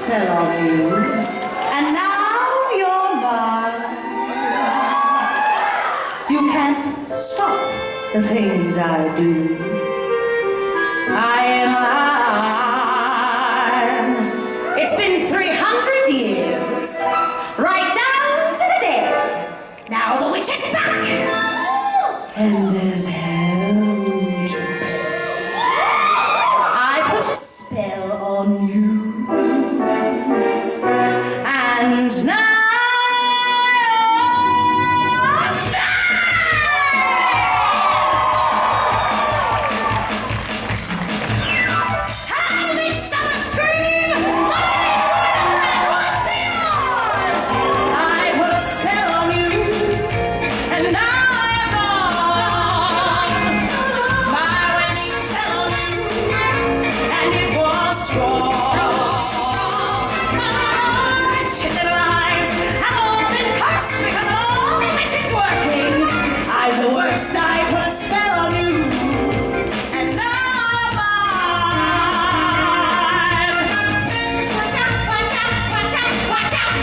spell on you, and now you're mine. You can't stop the things I do. I am line. It's been 300 years, right down to the day. Now the witch is back, and there's hell to pay. I put a spell on you, and now Midsummer Scream! What's yours? I put a spell on you, and now I'm gone. My wedding spell on you, and it was strong. Chicken lives have all been cursed because of all the witches working. I'm the worst. I put a spell on you, and now I'm mine. Watch out, watch out, watch out, watch out.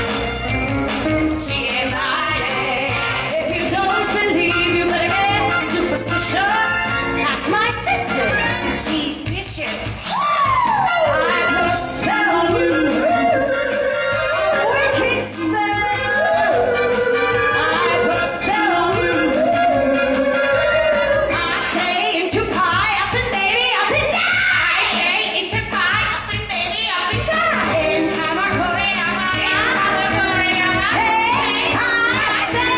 She ain't lying. If you don't believe, you better get superstitious. Ask my sisters. She's vicious. I put a spell on you, a wicked spell. I put a spell on you. I say into pie, up and baby, up and die. I say into pie, up and baby, up and die. In Kamakuri, hey, I say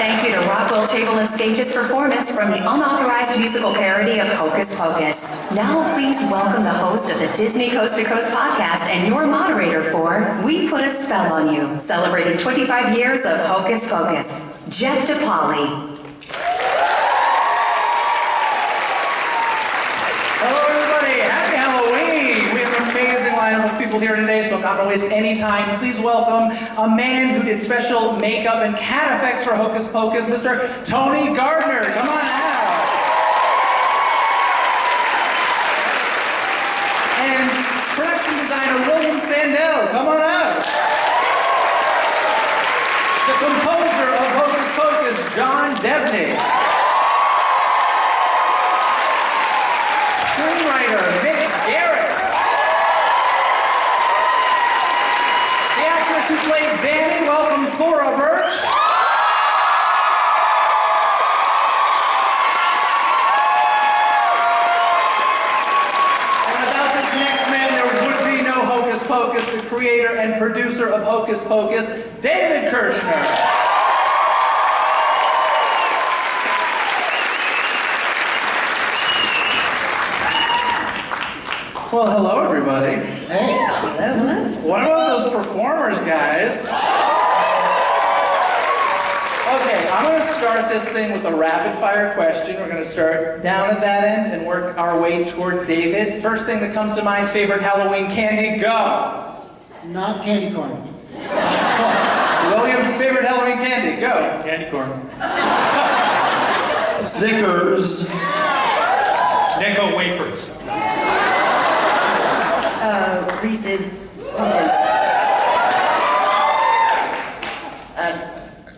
Thank you to Rockwell Table and Stage's performance from the unauthorized musical parody of Hocus Pocus. Now please welcome the host of the Disney Coast to Coast podcast and your moderator for We Put a Spell on You, celebrating 25 years of Hocus Pocus, Jeff DePauli. Hello everybody, happy Halloween! We have an amazing lineup of people here today, so I'm not going to waste any time. Please welcome a man who did special makeup and cat effects for Hocus Pocus, Mr. Tony Gardner. Come on out! And production designer William Sandell. Come on out! The composer of Hocus Pocus, John Debney. Screenwriter Mick Garris. The actress who played Danny, welcome Thora Birch. And without this next man, there would be no Hocus Pocus, the creator and producer of Hocus Pocus, David Kirshner. Well, hello everybody. Hey. What about those performers, guys? Okay, I'm going to start this thing with a rapid fire question. We're going to start down at that end and work our way toward David. First thing that comes to mind, favorite Halloween candy, go. Not candy corn. William, favorite Halloween candy, go. Candy corn. Snickers. Necco wafers. Reese's Pumpkins.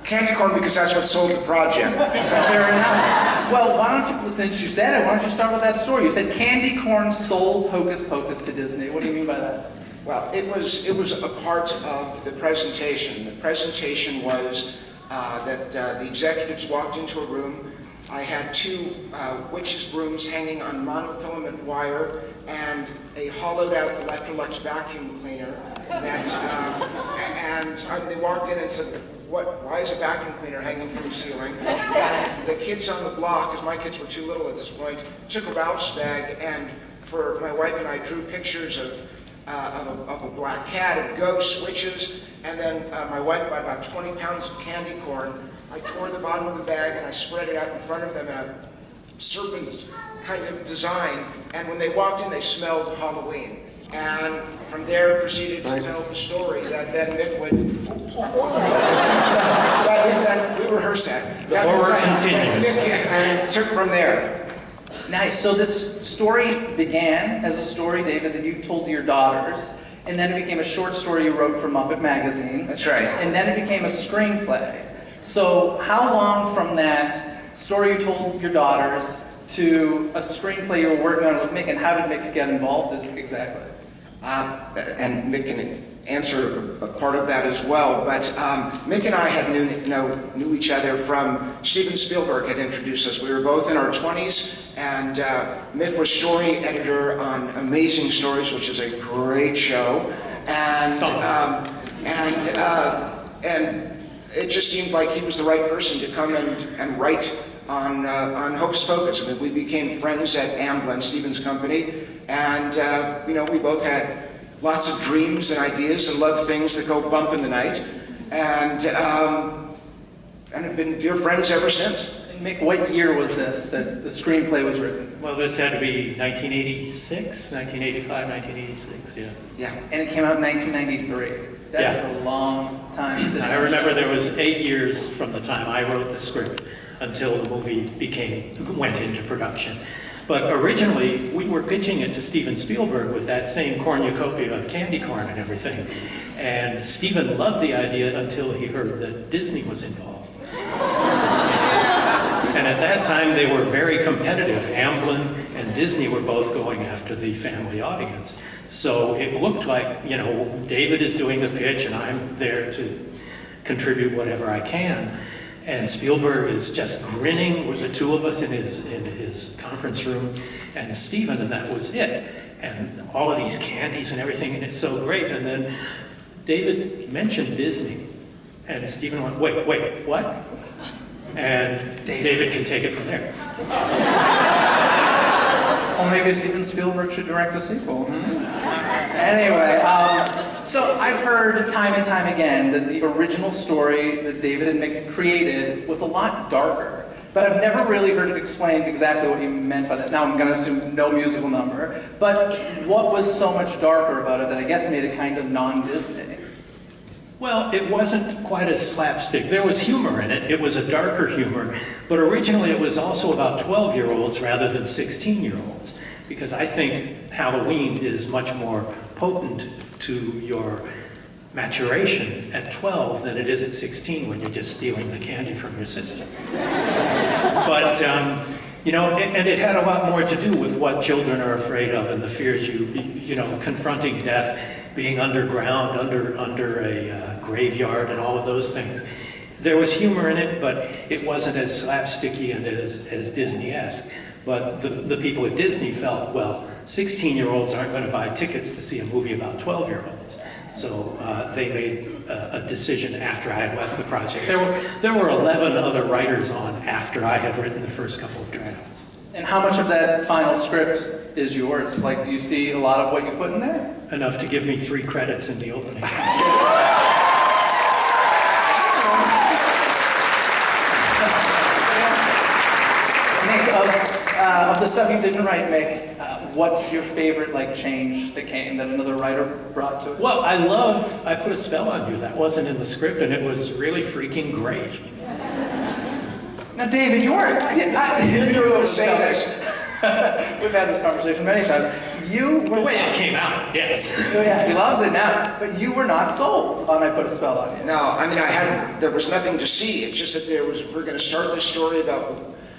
Candy corn because that's what sold the project. Fair enough. Well, why don't you, since you said it, why don't you start with that story? You said candy corn sold Hocus Pocus to Disney. What do you mean by that? Well, it was a part of the presentation. The presentation was that the executives walked into a room. I had two witches' brooms hanging on monofilament wire and a hollowed-out Electrolux vacuum cleaner. And they walked in and said, why is a vacuum cleaner hanging from the ceiling? And the kids on the block, because my kids were too little at this point, took a Ralph's bag and for my wife and I drew pictures of of a black cat, of ghosts, witches, and then my wife bought about 20 pounds of candy corn. I tore the bottom of the bag and I spread it out in front of them in a serpent kind of design, and when they walked in, they smelled Halloween. And from there, proceeded to tell the story that then Mick would... that we rehearsed that. The horror continues. And took from there. Nice. So this story began as a story, David, that you told to your daughters, and then it became a short story you wrote for Muppet Magazine. That's right. And then it became a screenplay. So how long from that story you told your daughters to a screenplay you were working on with Mick, and how did Mick get involved exactly? And Mick can answer a part of that as well, but Mick and I had knew each other from Steven Spielberg had introduced us. We were both in our 20s, and Mick was story editor on Amazing Stories, which is a great show, and it just seemed like he was the right person to come and write on Hocus Pocus. I mean, we became friends at Amblin, Steven's company, and we both had lots of dreams and ideas and loved things that go bump in the night, and have been dear friends ever since. And Mick, what year was this that the screenplay was written? Well, this had to be 1986, 1985, 1986, yeah. Yeah. And it came out in 1993. That is a long time since. I remember there was 8 years from the time I wrote the script until the movie went into production. But originally, we were pitching it to Steven Spielberg with that same cornucopia of candy corn and everything. And Steven loved the idea until he heard that Disney was involved. And at that time, they were very competitive. Amblin and Disney were both going after the family audience. So it looked like, David is doing the pitch and I'm there to contribute whatever I can. And Spielberg is just grinning with the two of us in his conference room, and Steven, and that was it. And all of these candies and everything, and it's so great. And then David mentioned Disney, and Steven went, wait, what? And David can take it from there. Well, maybe Steven Spielberg should direct a sequel. Anyway, so I've heard time and time again that the original story that David and Mick created was a lot darker, but I've never really heard it explained exactly what he meant by that. Now I'm going to assume no musical number, but what was so much darker about it that I guess made it kind of non-Disney? Well, it wasn't quite as slapstick. There was humor in it. It was a darker humor, but originally it was also about 12-year-olds rather than 16-year-olds, because I think Halloween is much more potent to your maturation at 12 than it is at 16 when you're just stealing the candy from your sister. But, and it had a lot more to do with what children are afraid of and the fears confronting death, being underground, under a graveyard and all of those things. There was humor in it, but it wasn't as slapsticky and as Disney-esque. But the people at Disney felt, well, 16-year-olds aren't going to buy tickets to see a movie about 12-year-olds. So they made a decision after I had left the project. There were 11 other writers on after I had written the first couple of drafts. And how much of that final script is yours? Like, do you see a lot of what you put in there? Enough to give me 3 credits in the opening. Of the stuff you didn't write, Mick, what's your favorite change that another writer brought to it? Well, I Put a Spell on You. That wasn't in the script, and it was really freaking great. Now, David, you weren't. You were to say this. We've had this conversation many times. You were. The way it came out, yes. Yeah, he loves it now. But you were not sold on I Put a Spell on You. No, I mean, there was nothing to see. It's just that we're going to start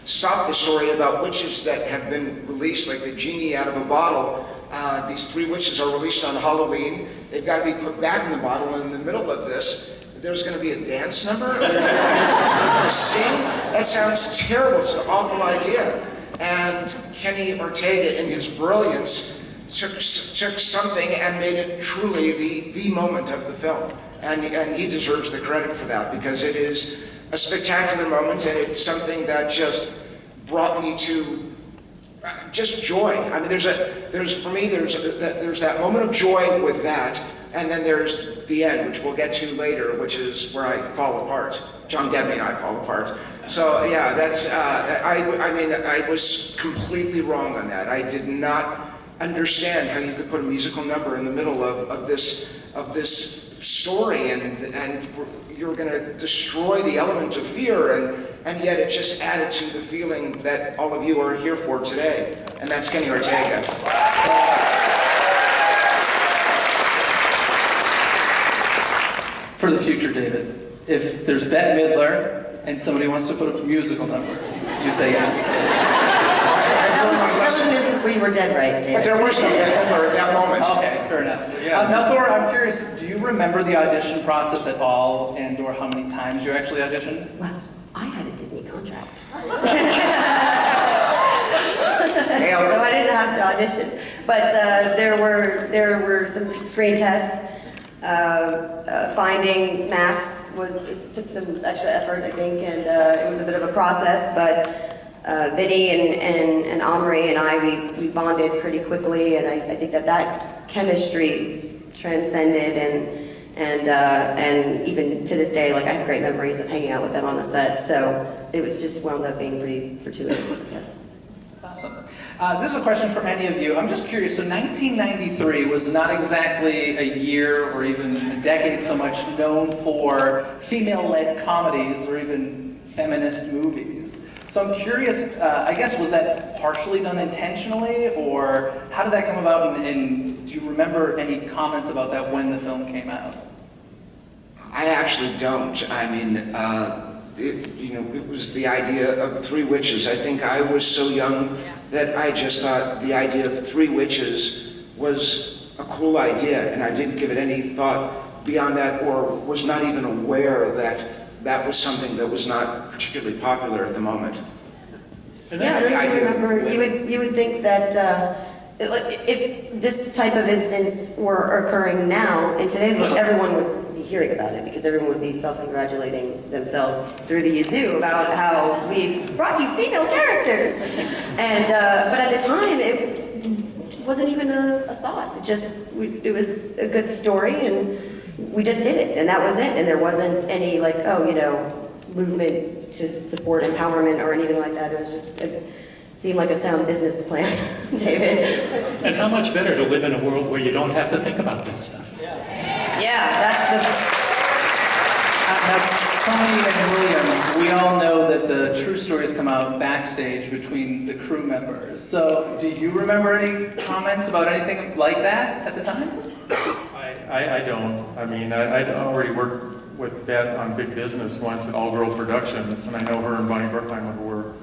stop the story about witches that have been released, like the genie out of a bottle. These 3 witches are released on Halloween. They've got to be put back in the bottle, and in the middle of this, there's going to be a dance number. They're going to sing. That sounds terrible. It's an awful idea. And Kenny Ortega, in his brilliance, took something and made it truly the moment of the film. And he deserves the credit for that, because it is a spectacular moment, and it's something that just brought me to just joy. I mean, for me, there's that moment of joy with that, and then there's the end, which we'll get to later, which is where I fall apart. John Debney and I fall apart. So yeah, that's, I mean, I was completely wrong on that. I did not understand how you could put a musical number in the middle of this story, and you're going to destroy the element of fear, and yet it just added to the feeling that all of you are here for today, and that's Kenny Ortega. For the future, David, if there's Bette Midler and somebody wants to put up a musical number, you say yes. That was an instance where you were dead right, David. But there was no Bette Midler at that moment. Okay, fair enough. Now, Thora, I'm curious, do you remember the audition process at all, and/or how many times you actually auditioned? Well, I had a Disney contract. So I didn't have to audition. But there were some screen tests. Finding Max took some extra effort, I think, and it was a bit of a process, but Vinny and Omri and I, we bonded pretty quickly, and I think that chemistry transcended, and even to this day, like, I have great memories of hanging out with them on the set, so it was just wound up being pretty fortuitous, I guess. That's awesome. This is a question for any of you. I'm just curious, so 1993 was not exactly a year or even a decade so much known for female-led comedies or even feminist movies. So I'm curious, I guess, was that partially done intentionally, or how did that come about, and do you remember any comments about that when the film came out? I actually don't. I mean, it was the idea of three witches. I think I was so young that I just thought the idea of three witches was a cool idea, and I didn't give it any thought beyond that, or was not even aware that that was something that was not particularly popular at the moment. Yeah, I remember, you would think that if this type of instance were occurring now, in today's world, everyone would be hearing about it, because everyone would be self-congratulating themselves through the yazoo about how we've brought you female characters. And but at the time, it wasn't even a thought. It was a good story, and we just did it, and that was it. And there wasn't any, like, movement to support empowerment or anything like that. It was just, it seemed like a sound business plan, David. And how much better to live in a world where you don't have to think about that stuff. Yeah, that's the... Now, Tony and William, we all know that the true stories come out backstage between the crew members. So, do you remember any comments about anything like that at the time? I don't. I mean, I'd already worked with Bette on Big Business once at All Girl Productions, and I know her and Bonnie Bruckheimer were,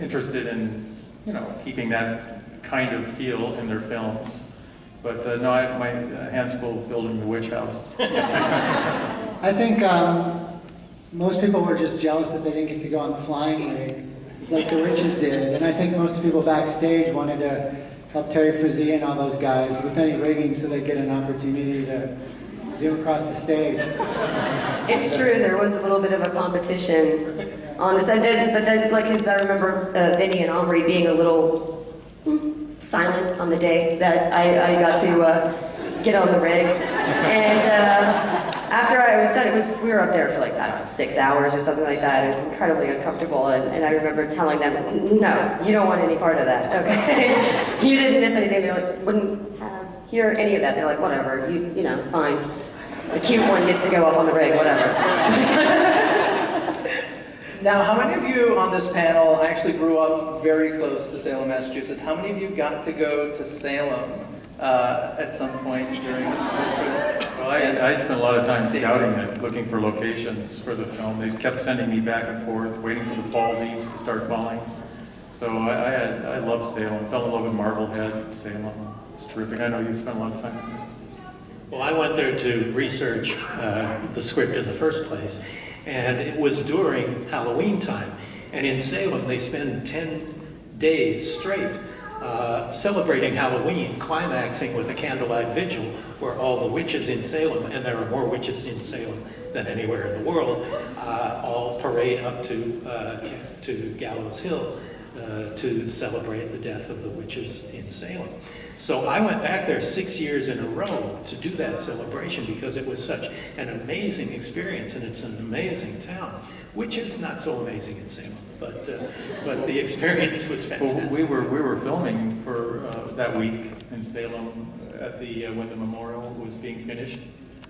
interested in, keeping that kind of feel in their films. But no, I have my hands full of building the witch house. I think most people were just jealous that they didn't get to go on the flying rig like the witches did. And I think most people backstage wanted to help Terry Frazee and all those guys with any rigging so they'd get an opportunity to zoom across the stage. It's true, there was a little bit of a competition on the set, but then, like, I remember Vinny and Omri being a little silent on the day that I got to get on the rig. And after I was done, we were up there for, like, I don't know, 6 hours or something like that. It was incredibly uncomfortable, and I remember telling them, no, you don't want any part of that, okay? You didn't miss anything. They're like, wouldn't hear any of that. They're like, whatever, you know, fine. The cute one gets to go up on the rig, whatever. Now, how many of you on this panel actually grew up very close to Salem, Massachusetts? How many of you got to go to Salem at some point during those trips? Well, I spent a lot of time scouting it, looking for locations for the film. They kept sending me back and forth, waiting for the fall leaves to start falling. So I love Salem. Fell in love with Marblehead, Salem. It's terrific. I know you spent a lot of time there. Well, I went there to research the script in the first place, and it was during Halloween time. And in Salem, they spend 10 days straight celebrating Halloween, climaxing with a candlelight vigil where all the witches in Salem, and there are more witches in Salem than anywhere in the world, all parade up to Gallows Hill to celebrate the death of the witches in Salem. So I went back there 6 years in a row to do that celebration because it was such an amazing experience, and it's an amazing town, which is not so amazing in Salem, but the experience was fantastic. Well, we were filming for that week in Salem at the when the memorial was being finished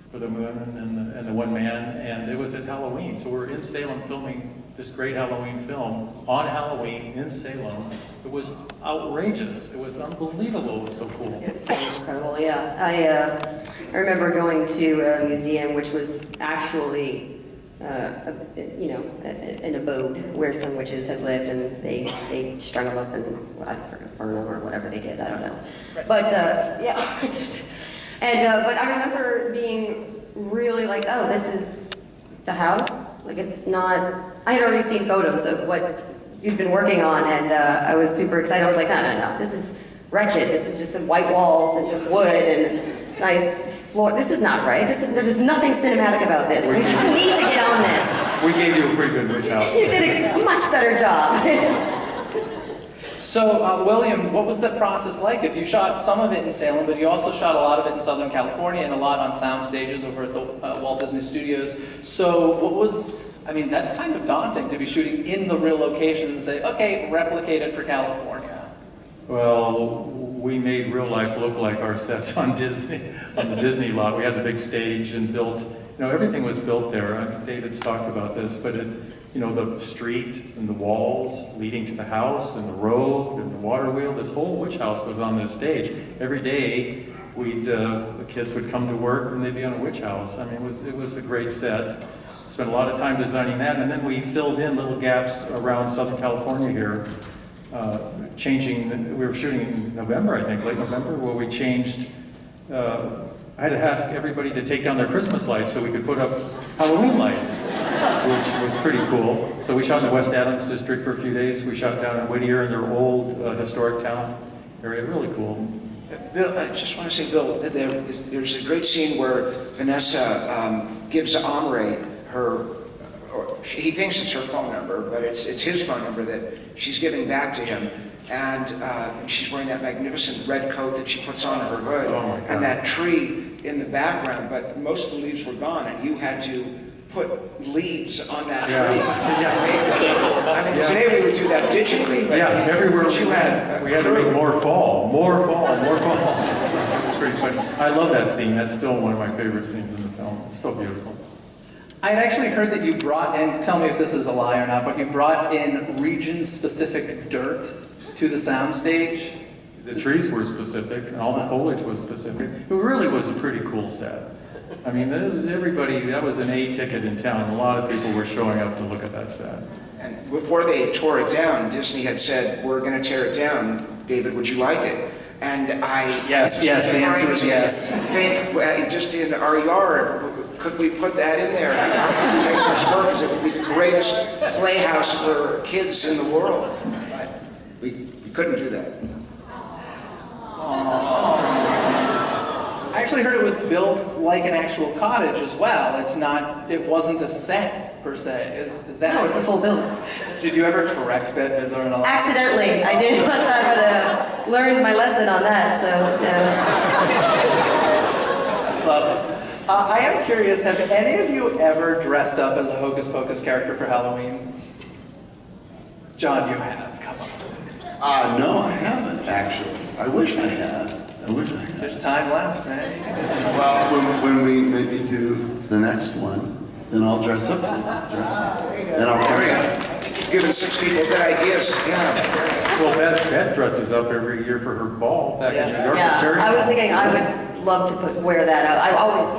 for the women and the one man, and it was at Halloween. So we're in Salem filming this great Halloween film on Halloween in Salem. It was outrageous. It was unbelievable. It was so cool. It's really incredible, yeah. I remember going to a museum which was actually, an abode where some witches had lived, and they strung them up and burned them or whatever they did. I don't know. But yeah, but I remember being really like, oh, this is the house. Like it's not. I had already seen photos of what you'd been working on, and I was super excited. I was like, no, this is wretched. This is just some white walls and some wood and nice floor. This is not right. There's nothing cinematic about this. We need to get on this. We gave you a pretty good witch house. You did a much better job. So, William, what was the process like? If you shot some of it in Salem, but you also shot a lot of it in Southern California and a lot on sound stages over at the Walt Disney Studios. So what was, I mean, that's kind of daunting to be shooting in the real location and say, okay, replicate it for California. Well, we made real life look like our sets on Disney, on the Disney lot. We had a big stage and built, everything was built there. I think David's talked about this, but the street and the walls leading to the house and the road and the water wheel, this whole witch house was on this stage. Every day the kids would come to work and they'd be on a witch house. I mean, it was a great set. Spent a lot of time designing that, and then we filled in little gaps around Southern California here. We were shooting in November, I think, late November, where we changed. I had to ask everybody to take down their Christmas lights so we could put up Halloween lights, which was pretty cool. So we shot in the West Adams district for a few days. We shot down in Whittier in their old historic town area. Really cool. Bill, I just want to say, Bill, there's a great scene where Vanessa gives Omri he thinks it's her phone number, but it's his phone number that she's giving back to him. And she's wearing that magnificent red coat that she puts on her hood, and that tree in the background, but most of the leaves were gone, and you had to put leaves on that tree. Yeah. I mean, today we would do that digitally, but everywhere we had to make more fall. So, pretty funny. I love that scene. That's still one of my favorite scenes in the film. It's so beautiful. I had actually heard that you brought in, tell me if this is a lie or not, but you brought in region-specific dirt to the soundstage. The trees were specific, and all the foliage was specific. It really was a pretty cool set. I mean, that was an A ticket in town. A lot of people were showing up to look at that set. And before they tore it down, Disney had said, we're going to tear it down. David, would you like it? And Yes, the answer is yes. Think, just in our yard, could we put that in there? How could we make this work? Because it would be the greatest playhouse for kids in the world. But we couldn't do that. I actually heard it was built like an actual cottage as well. It wasn't a set per se. Is that? No, it's a full build. Did you ever correct Bette Midler and all that? Accidentally, I did once. I learned my lesson on that. So. That's awesome. I am curious, have any of you ever dressed up as a Hocus Pocus character for Halloween? John, you have. Come on. No, I haven't, actually. I wish I had. There's time left, man. Well, when we maybe do the next one, then I'll dress up for you. Then I'll carry on. You've given 6 people good ideas. Yeah. Well, Bette dresses up every year for her ball back in New York. Yeah, I was thinking I would love to wear that out.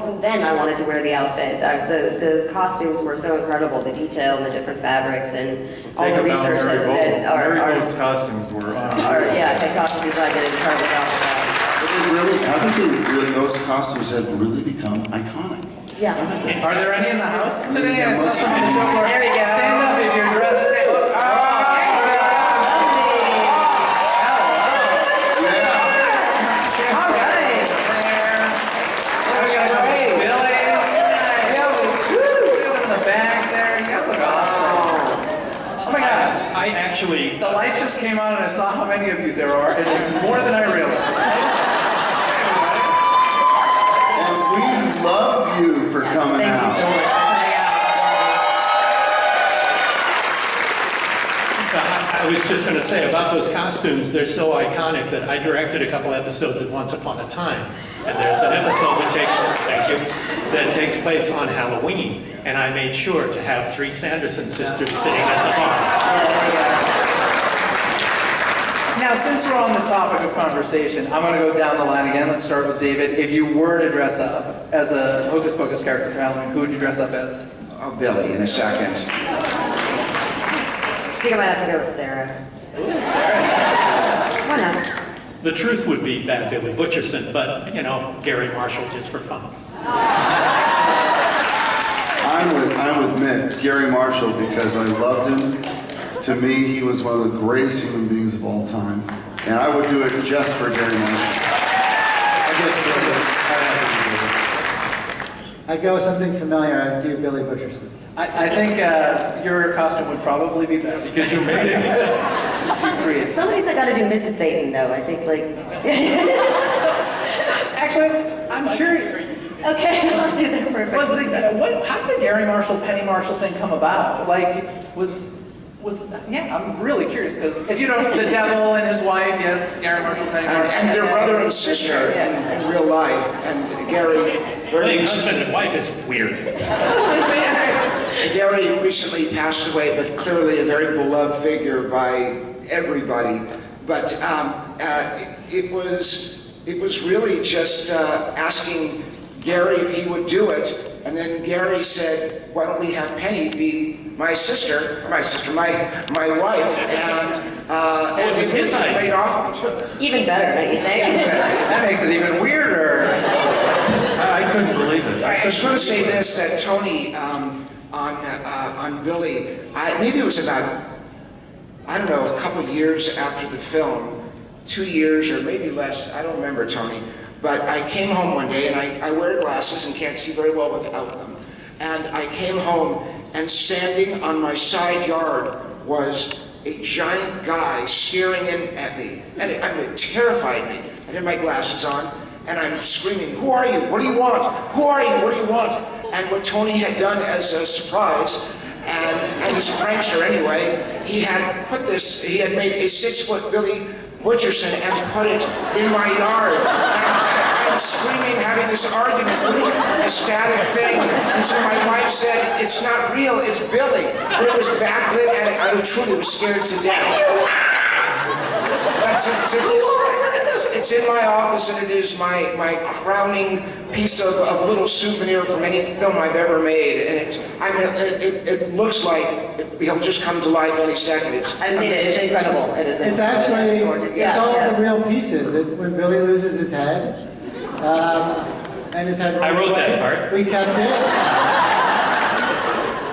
Even then I wanted to wear the outfit. The costumes were so incredible, the detail and the different fabrics and all the research that Mary Vogel's costumes were the costumes I get in trouble about. Those costumes have really become iconic. Yeah. Are there any in the house today? I saw some on the show floor. There we go. Stand up if you're dressed. The lights just came on and I saw how many of you there are, and it's more than I realized. And we love you for coming Thank out. you so much for coming out. I was just going to say about those costumes, they're so iconic that I directed a couple episodes of Once Upon a Time. And there's an episode that takes place on Halloween. And I made sure to have 3 Sanderson sisters sitting at the bar. Now, since we're on the topic of conversation, I'm going to go down the line again. Let's start with David. If you were to dress up as a Hocus Pocus character for Halloween, who would you dress up as? Oh, Billy, in a second. I think I might have to go with Sarah. Ooh, Sarah. Why not? The truth would be Bad Billy Butcherson, but, you know, Gary Marshall just for fun. I'm with Mick, Gary Marshall, because I loved him. To me, he was one of the greatest human beings of all time. And I would do it just for Gary Marshall. I'd go with something familiar. I'd do Billy Butcherson. I think your costume would probably be best. Because you made it. Since you created. Somebody's got to do Mrs. Satan, though. I think, like. Actually, I'm curious. Okay, I'll do that perfect. How did the Gary Marshall, Penny Marshall thing come about? Like, I'm really curious, because if you don't, the devil and his wife, yes, Gary Marshall, Penny Marshall. And their brother and sister in real life. And Gary... Playing husband and wife is weird. Gary recently passed away, but clearly a very beloved figure by everybody. But it was really just asking Gary if he would do it, and then Gary said, "Why don't we have Penny be my wife?" And it was his idea. played off. Even better, don't you think? That makes it even weirder. I couldn't believe it. I just want to say this, that Tony, on Billy, maybe it was about, I don't know, a couple years after the film, 2 years or maybe less, I don't remember, Tony, but I came home one day, and I wear glasses and can't see very well without them, and I came home, and standing on my side yard was a giant guy staring in at me, and it terrified me. I had my glasses on, and I'm screaming, "Who are you? What do you want? Who are you? What do you want?" And what Tony had done as a surprise, and he's a prankster anyway, he had made a 6-foot Billy Butcherson and put it in my yard. And I'm screaming, having this argument, a static thing, until my wife said, "It's not real, it's Billy." But it was backlit, and I truly was scared to death. It's in my office, and it is my crowning piece of little souvenir from any film I've ever made. And it looks like it'll just come to life any second. I've seen it. It's incredible. It is. It's actually, it's all the real pieces. It's when Billy loses his head, and his head rolls I wrote away, that part. we kept it.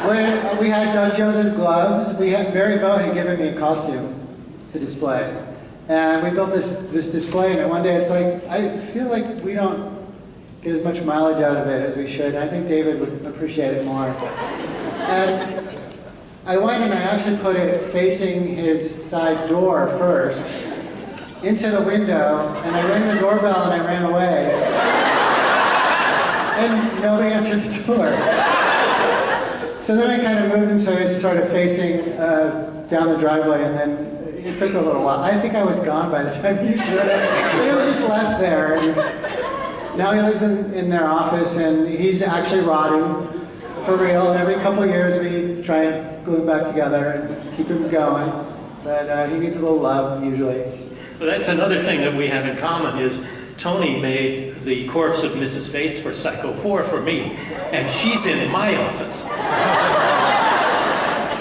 When we had Doug Jones's gloves, Mary Bowe had given me a costume to display. And we built this display, and one day it's like, I feel like we don't get as much mileage out of it as we should, and I think David would appreciate it more. And I went and I actually put it facing his side door first, into the window, and I rang the doorbell and I ran away. And nobody answered the door. So then I kind of moved him so he was sort of facing down the driveway, and then it took a little while. I think I was gone by the time you showed up, but it was just left there. And now he lives in their office, and he's actually rotting for real. And every couple of years we try and glue him back together and keep him going. But he needs a little love usually. Well, that's another thing that we have in common is Tony made the corpse of Mrs. Bates for Psycho 4 for me, and she's in my office.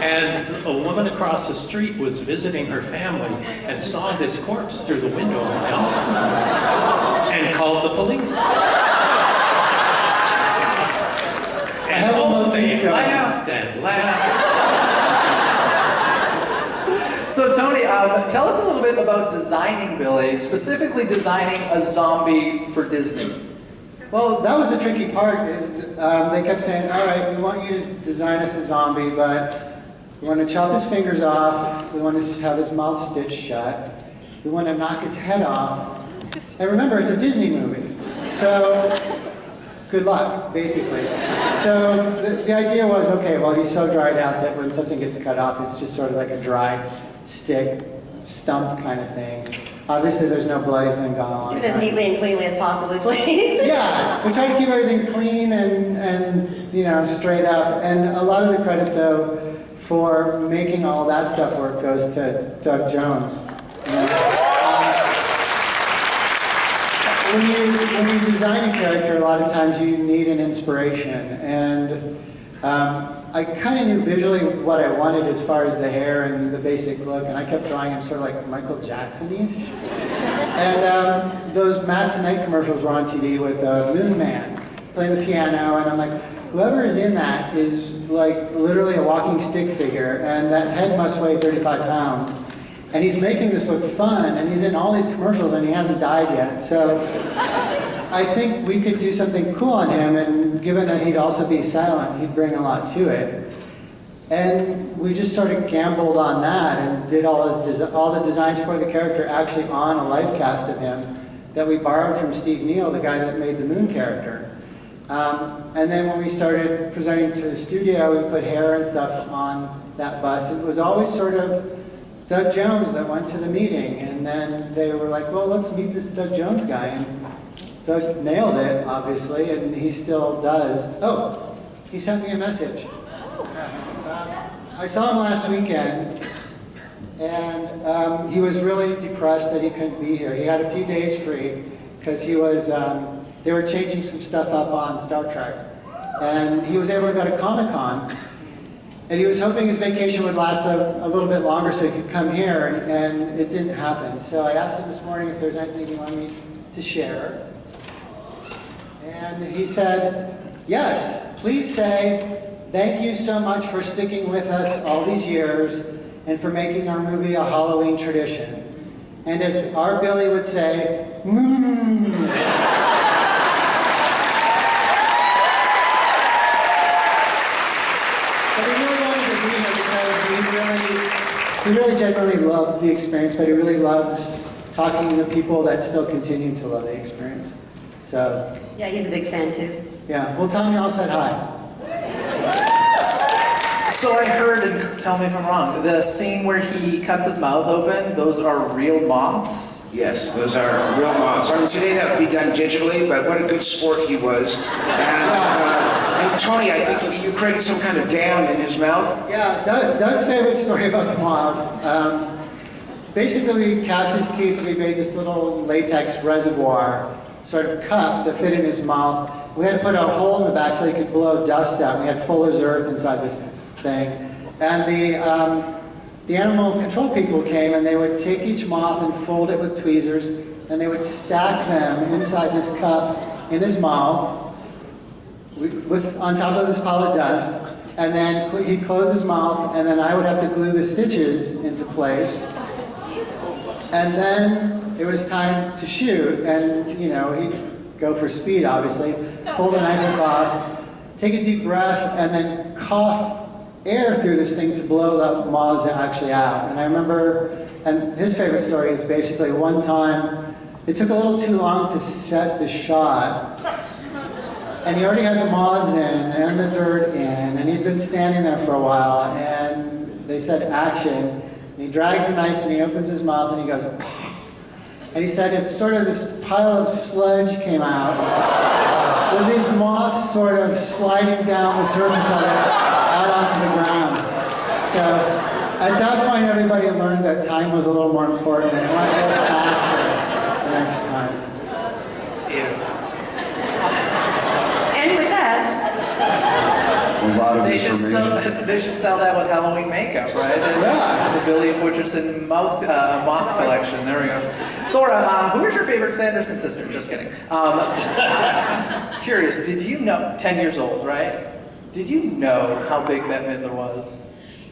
And a woman across the street was visiting her family and saw this corpse through the window of my office and called the police. And they laughed and laughed. So Tony, tell us a little bit about designing Billy, specifically designing a zombie for Disney. Well, that was the tricky part, is they kept saying, all right, we want you to design us a zombie, but We want to chop his fingers off. We want to have his mouth stitched shut. We want to knock his head off. And remember, it's a Disney movie. So, good luck, basically. So the idea was, okay, well, he's so dried out that when something gets cut off, it's just sort of like a dry stick, stump kind of thing. Obviously, there's no blood. He's been gone a long time. Do it as neatly and cleanly as possibly, please. Yeah, we try to keep everything clean and you know, straight up. And a lot of the credit, though, for making all that stuff work goes to Doug Jones. You know? When you design a character, a lot of times you need an inspiration. And I kind of knew visually what I wanted as far as the hair and the basic look, and I kept drawing him sort of like Michael Jackson-ish. And those Matt Tonight commercials were on TV with Moon Man playing the piano, and I'm like, whoever is in that is like literally a walking stick figure, and that head must weigh 35 pounds. And he's making this look fun, and he's in all these commercials, and he hasn't died yet. So I think we could do something cool on him, and given that he'd also be silent, he'd bring a lot to it. And we just sort of gambled on that and did all the designs for the character actually on a life cast of him that we borrowed from Steve Neal, the guy that made the Moon character. And then when we started presenting to the studio, we put hair and stuff on that bus. It was always sort of Doug Jones that went to the meeting, and then they were like, well, let's meet this Doug Jones guy. And Doug nailed it, obviously, and he still does. Oh, he sent me a message. I saw him last weekend, and he was really depressed that he couldn't be here. He had a few days free because he was, they were changing some stuff up on Star Trek, and he was able to go to Comic-Con, and he was hoping his vacation would last a little bit longer so he could come here, and it didn't happen. So I asked him this morning if there's anything he wanted me to share, and he said, yes, please say, thank you so much for sticking with us all these years and for making our movie a Halloween tradition. And as our Billy would say, But he really wanted to be here because he really genuinely loved the experience, but he really loves talking to people that still continue to love the experience. So. Yeah, he's a big fan too. Yeah, well, tell me all said hi. So I heard, and tell me if I'm wrong, the scene where he cuts his mouth open, those are real moths? Yes, those are real moths. I mean, today that would be done digitally, but what a good sport he was. And Tony, I think you created some kind of dam in his mouth. Yeah, Doug's favorite story about the moths. Basically, we cast his teeth and we made this little latex reservoir, sort of cup that fit in his mouth. We had to put a hole in the back so he could blow dust out. We had Fuller's Earth inside this thing. And the animal control people came and they would take each moth and fold it with tweezers, and they would stack them inside this cup in his mouth on top of this pile of dust, and then he'd close his mouth, and then I would have to glue the stitches into place. And then it was time to shoot, and you know, he'd go for speed, obviously, pull the knife across, take a deep breath, and then cough air through this thing to blow the moths actually out. And I remember, and his favorite story is basically one time, it took a little too long to set the shot, and he already had the moths in, and the dirt in, and he'd been standing there for a while, and they said action, and he drags the knife and he opens his mouth and he goes, and he said it's sort of this pile of sludge came out, with these moths sort of sliding down the surface of it out onto the ground. So at that point, everybody learned that time was a little more important and went a little faster the next time. And with that, A lot of They should information. sell that with Halloween makeup, right? Yeah. The Billy Butcherson moth collection. There we go. Thora, who is your favorite Sanderson sister? Just kidding. Curious, did you know, 10 years old, right? Did you know how big Bette Midler was?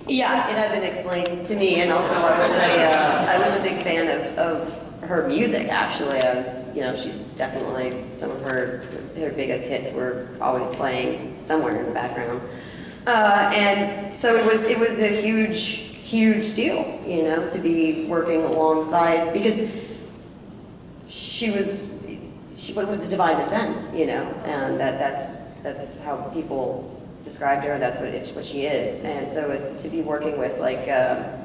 yeah, it had been explained to me, and also I was a big fan of her music. Actually, I was, you know, she definitely, some of her biggest hits were always playing somewhere in the background. And so it was a huge deal, you know, to be working alongside, because she went with the divine descent, you know, and that's how people described her, and that's what she is. And so to be working with like a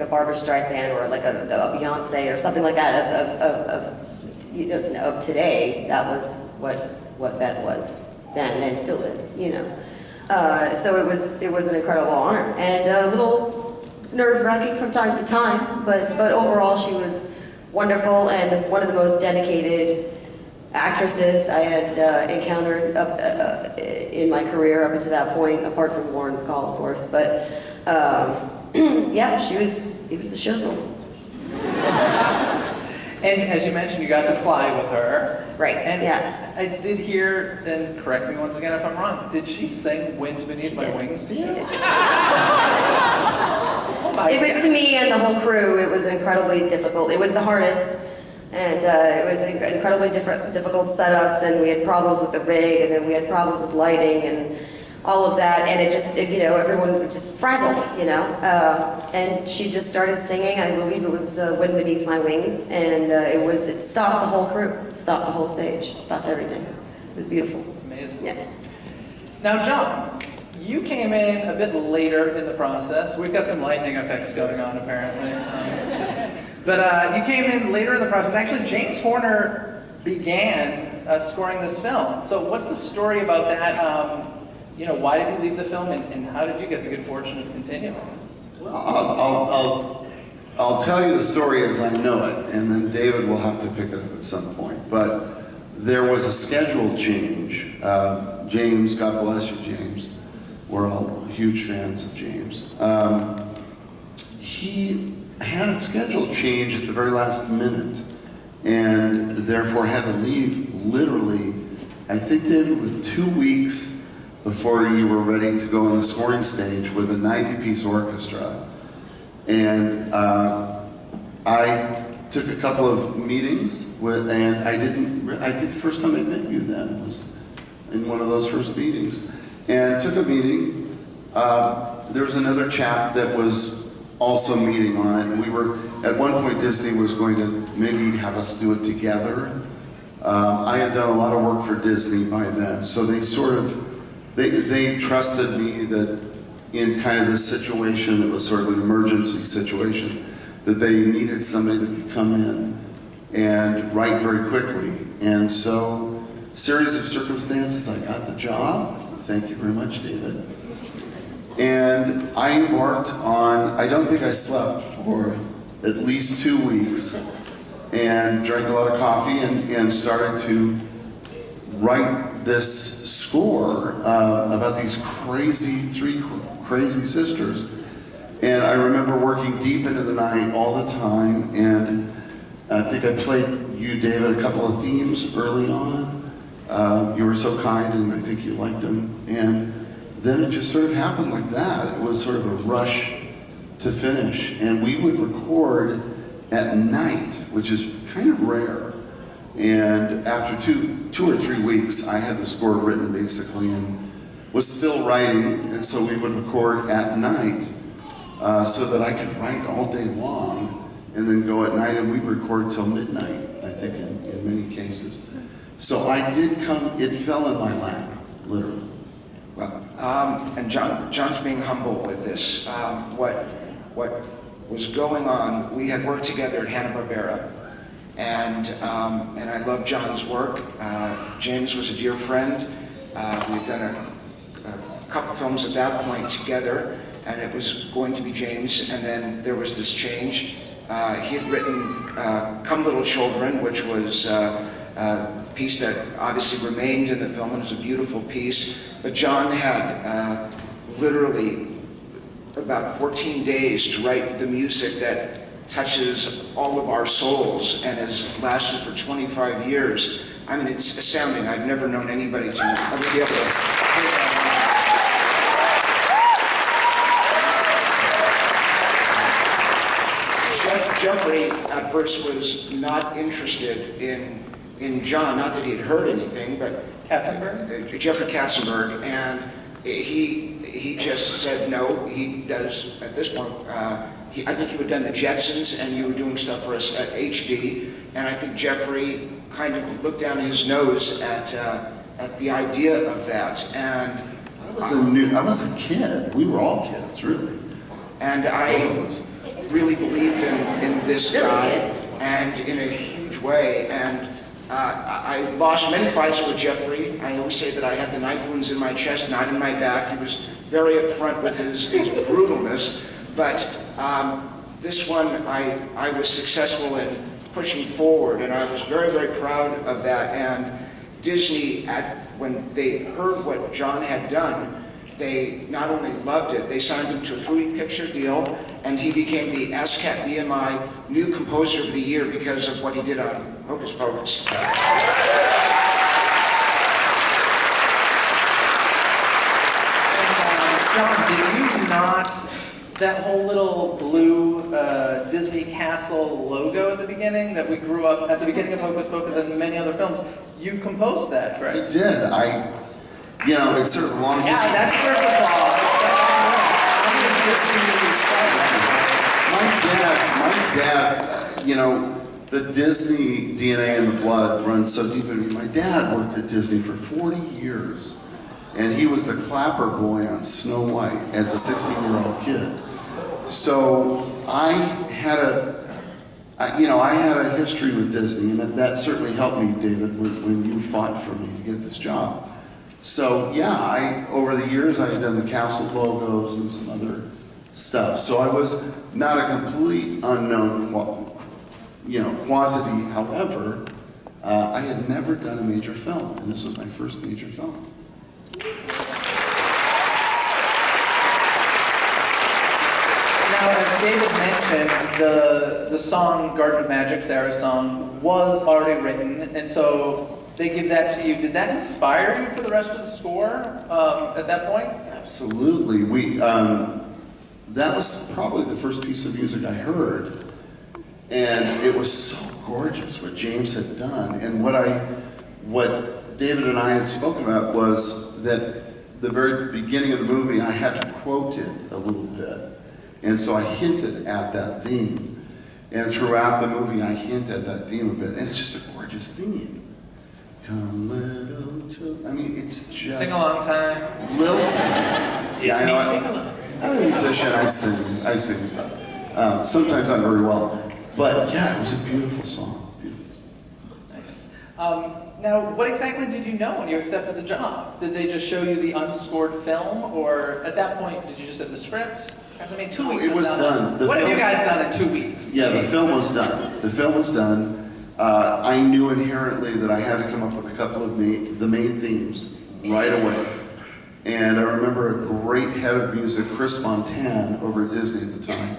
Barbara Streisand or like a Beyonce or something like that of today, that was what Bette was then and still is, you know. So it was an incredible honor and a little nerve-wracking from time to time, but overall she was wonderful and one of the most dedicated actresses I had encountered in my career up until that point, apart from Lauren Bacall, of course. But yeah, it was a shizzle. And as you mentioned, you got to fly with her. Right, And yeah. I did hear, and correct me once again if I'm wrong, did she sing Wind Beneath My Wings to you? Oh my It was God. to me and the whole crew, it was incredibly difficult. It was the harness, and it was incredibly difficult setups, and we had problems with the rig, and then we had problems with lighting, and all of that, and you know, everyone just frazzled, you know. And she just started singing, I believe it was Wind Beneath My Wings, and it stopped the whole crew, it stopped the whole stage, stopped everything. It was beautiful. It's amazing. Yeah. Now, John, you came in a bit later in the process. We've got some lightning effects going on, apparently. But you came in later in the process. Actually, James Horner began scoring this film. So what's the story about that? You know, why did you leave the film, and how did you get the good fortune of continuing? Well, I'll tell you the story as I know it, and then David will have to pick it up at some point. But there was a schedule change. James, God bless you, James. We're all huge fans of James. He had a schedule change at the very last minute, and therefore had to leave literally, I think, David, with 2 weeks before you were ready to go on the scoring stage with a 90-piece orchestra. And I took a couple of meetings and I did first time I met you then, was in one of those first meetings. And took a meeting, there was another chap that was also meeting on it, and we were, at one point Disney was going to maybe have us do it together. I had done a lot of work for Disney by then, so they sort of, they trusted me that in kind of this situation, it was sort of an emergency situation, that they needed somebody that could come in and write very quickly. And so, series of circumstances, I got the job. Thank you very much, David. And I embarked on, I don't think I slept for at least 2 weeks, and drank a lot of coffee and started to write this score about these three crazy sisters. And I remember working deep into the night all the time, and I think I played you, David, a couple of themes early on. You were so kind, and I think you liked them. And then it just sort of happened like that. It was sort of a rush to finish. And we would record at night, which is kind of rare. And after two or 3 weeks, I had the score written basically and was still writing. And so we would record at night so that I could write all day long and then go at night, and we'd record till midnight, I think, in many cases. So I did come, it fell in my lap, literally. Well, and John's being humble with this. What was going on, we had worked together at Hanna-Barbera, and I love John's work. James was a dear friend. We had done a couple films at that point together, and it was going to be James, and then there was this change. He had written Come Little Children, which was a piece that obviously remained in the film, and was a beautiful piece. But John had literally about 14 days to write the music that touches all of our souls and has lasted for 25 years. I mean, it's astounding. I've never known anybody to ever be able to hear that. Jeffrey at first was not interested in John, not that he had heard anything, but Katzenberg? Jeffrey Katzenberg, and he he just said no. He does, at this point, I think you had done the Jetsons and you were doing stuff for us at HB, and I think Jeffrey kind of looked down his nose at the idea of that. And I was a kid. We were all kids, really. And I really believed in this guy, and in a huge way. And I lost many fights with Jeffrey. I always say that I had the knife wounds in my chest, not in my back. He was very upfront with his brutalness. But this one, I was successful in pushing forward, and I was very, very proud of that. And Disney, when they heard what John had done, they not only loved it, they signed him to a 3-picture deal, and he became the ASCAP BMI New Composer of the Year because of what he did on Hocus Pocus. John, did you not, that whole little blue Disney Castle logo at the beginning that we grew up, at the beginning of Hocus Pocus and many other films, you composed that, correct? I did. It's sort of a long history. Yeah, that deserves applause. My dad, the Disney DNA in the blood runs so deep in me. My dad worked at Disney for 40 years, and he was the clapper boy on Snow White as a 16-year-old kid. So I had a history with Disney, and that certainly helped me, David, when you fought for me to get this job. So yeah, over the years I had done the castle logos and some other stuff. So I was not a complete unknown, quantity. However, I had never done a major film, and this was my first major film. Now, as David mentioned, the song Garden of Magic, Sarah's song, was already written, and so they give that to you. Did that inspire you for the rest of the score at that point? Absolutely. That was probably the first piece of music I heard, and it was so gorgeous what James had done. And what David and I had spoken about was that the very beginning of the movie I had to quote it a little bit, and so I hinted at that theme. And throughout the movie I hint at that theme a bit, and it's just a gorgeous theme. Come little children. I mean, it's just... Sing along time. Lilting. Disney sing-along. I'm a musician, I sing stuff. Sometimes not very well. But yeah, it was a beautiful song. Beautiful song. Nice. Now, what exactly did you know when you accepted the job? Did they just show you the unscored film, or at that point, did you just have the script? Because I mean, 2 weeks It was done. What have you guys done in 2 weeks? Yeah, the film was done. The film was done. I knew inherently that I had to come up with a couple of the main themes right away. And I remember a great head of music, Chris Montan, over at Disney at the time,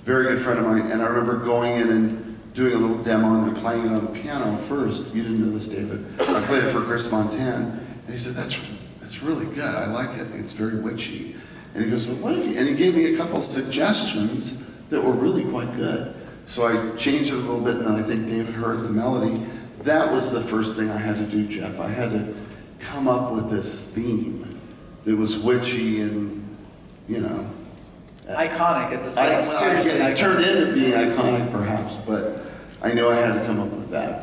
very good friend of mine, and I remember going in and doing a little demo and then playing it on the piano first. You didn't know this, David. I played it for Chris Montan, and he said, that's really good. I like it. It's very witchy. And he goes, well, what if you... And he gave me a couple suggestions that were really quite good. So I changed it a little bit, and then I think David heard the melody. That was the first thing I had to do, Jeff. I had to come up with this theme that was witchy and, Iconic at this point. Seriously, it turned into being iconic, perhaps, but I knew I had to come up with that.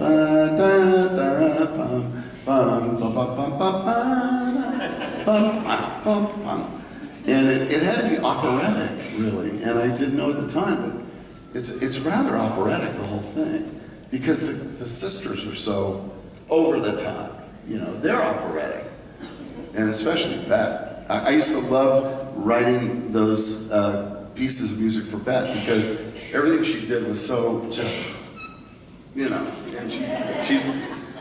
And it had to be operatic, really, and I didn't know at the time, but it's rather operatic, the whole thing, because the sisters are so over the top. They're operatic, and especially Bet. I used to love writing those pieces of music for Bet because everything she did was so just,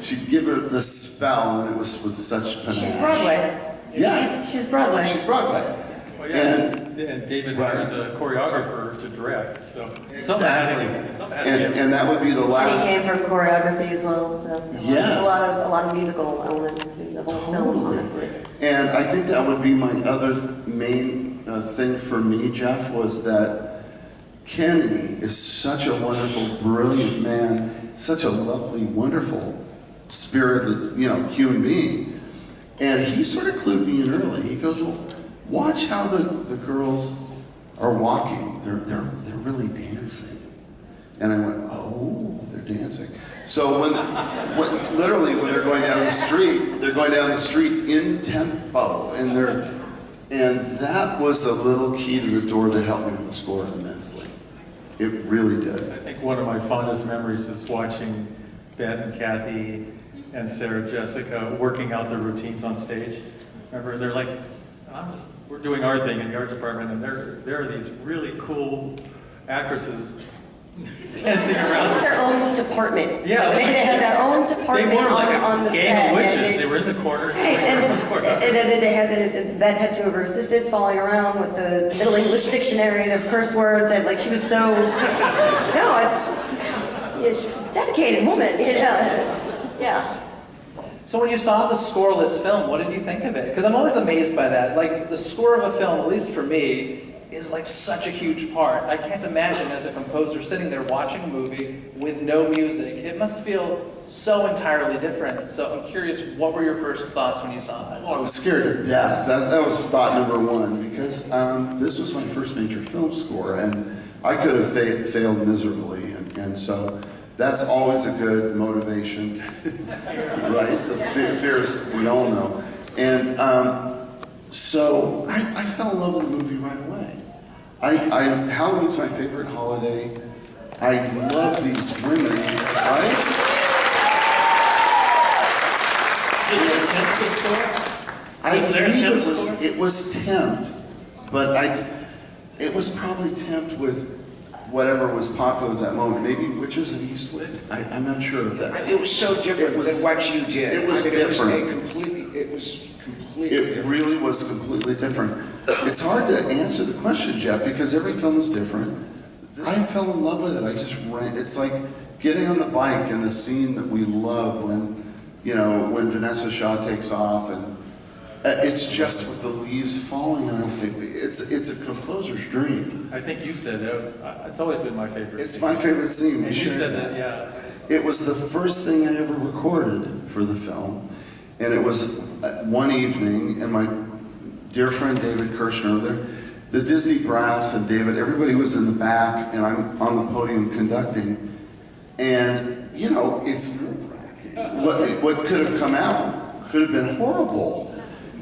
she'd give her the spell, and it was with such panache. She's Broadway. Yeah. She's Broadway. She's Broadway. Well, yeah, and David hires a choreographer to direct, so Exactly. And that would be the And he last. came from choreography as well, so Yes. a lot of musical elements to the whole film, honestly. And I think that would be my other main thing for me, Jeff, was that Kenny is such a wonderful, brilliant man, such a lovely, wonderful, spirited, human being. And he sort of clued me in early. He goes, well, watch how the girls are walking. They're really dancing. And I went, oh, they're dancing. So when they're going down the street in tempo, and that was a little key to the door that helped me with the score immensely. It really did. I think one of my fondest memories is watching Ben and Kathy and Sarah Jessica working out their routines on stage. Remember, they're like, we're doing our thing in the art department, and there are these really cool actresses dancing around. Their own department. Yeah. They had their own department They were like on the set. a gang of witches. And They were in the corner. Right, and then they had the vet had two of her assistants following around with the Middle English dictionary of curse words, and like she was so, no, she's a dedicated woman, you know. Yeah. So when you saw the scoreless film, what did you think of it? Because I'm always amazed by that. Like, the score of a film, at least for me, is like such a huge part. I can't imagine as a composer sitting there watching a movie with no music. It must feel so entirely different. So I'm curious, what were your first thoughts when you saw it? Well, I was scared to death. That was thought number one, because this was my first major film score, and I could have failed miserably, and so that's always a good motivation, right? The fears we all know. And so I fell in love with the movie right away. Halloween's my favorite holiday. I love these women, right? Did you attempt the score? Was there a temp score? It was tempt, but it was probably tempt with whatever was popular at that moment. Maybe Witches in Eastwick? I'm not sure of that. It was so different than what you did. It was different. It was completely It different. really was completely different. It's hard to answer the question, Jeff, because every film is different. I fell in love with it. I just ran. It's like getting on the bike and the scene that we love when Vanessa Shaw takes off, and it's just with the leaves falling. And it's a composer's dream. I think you said it's always been my favorite. It's my favorite scene. And you said that, yeah. It was the first thing I ever recorded for the film, and it was one evening, and my dear friend David Kirshner, the Disney brass, and David, everybody was in the back, and I'm on the podium conducting, and it's nerve-wracking. What could have come out could have been horrible,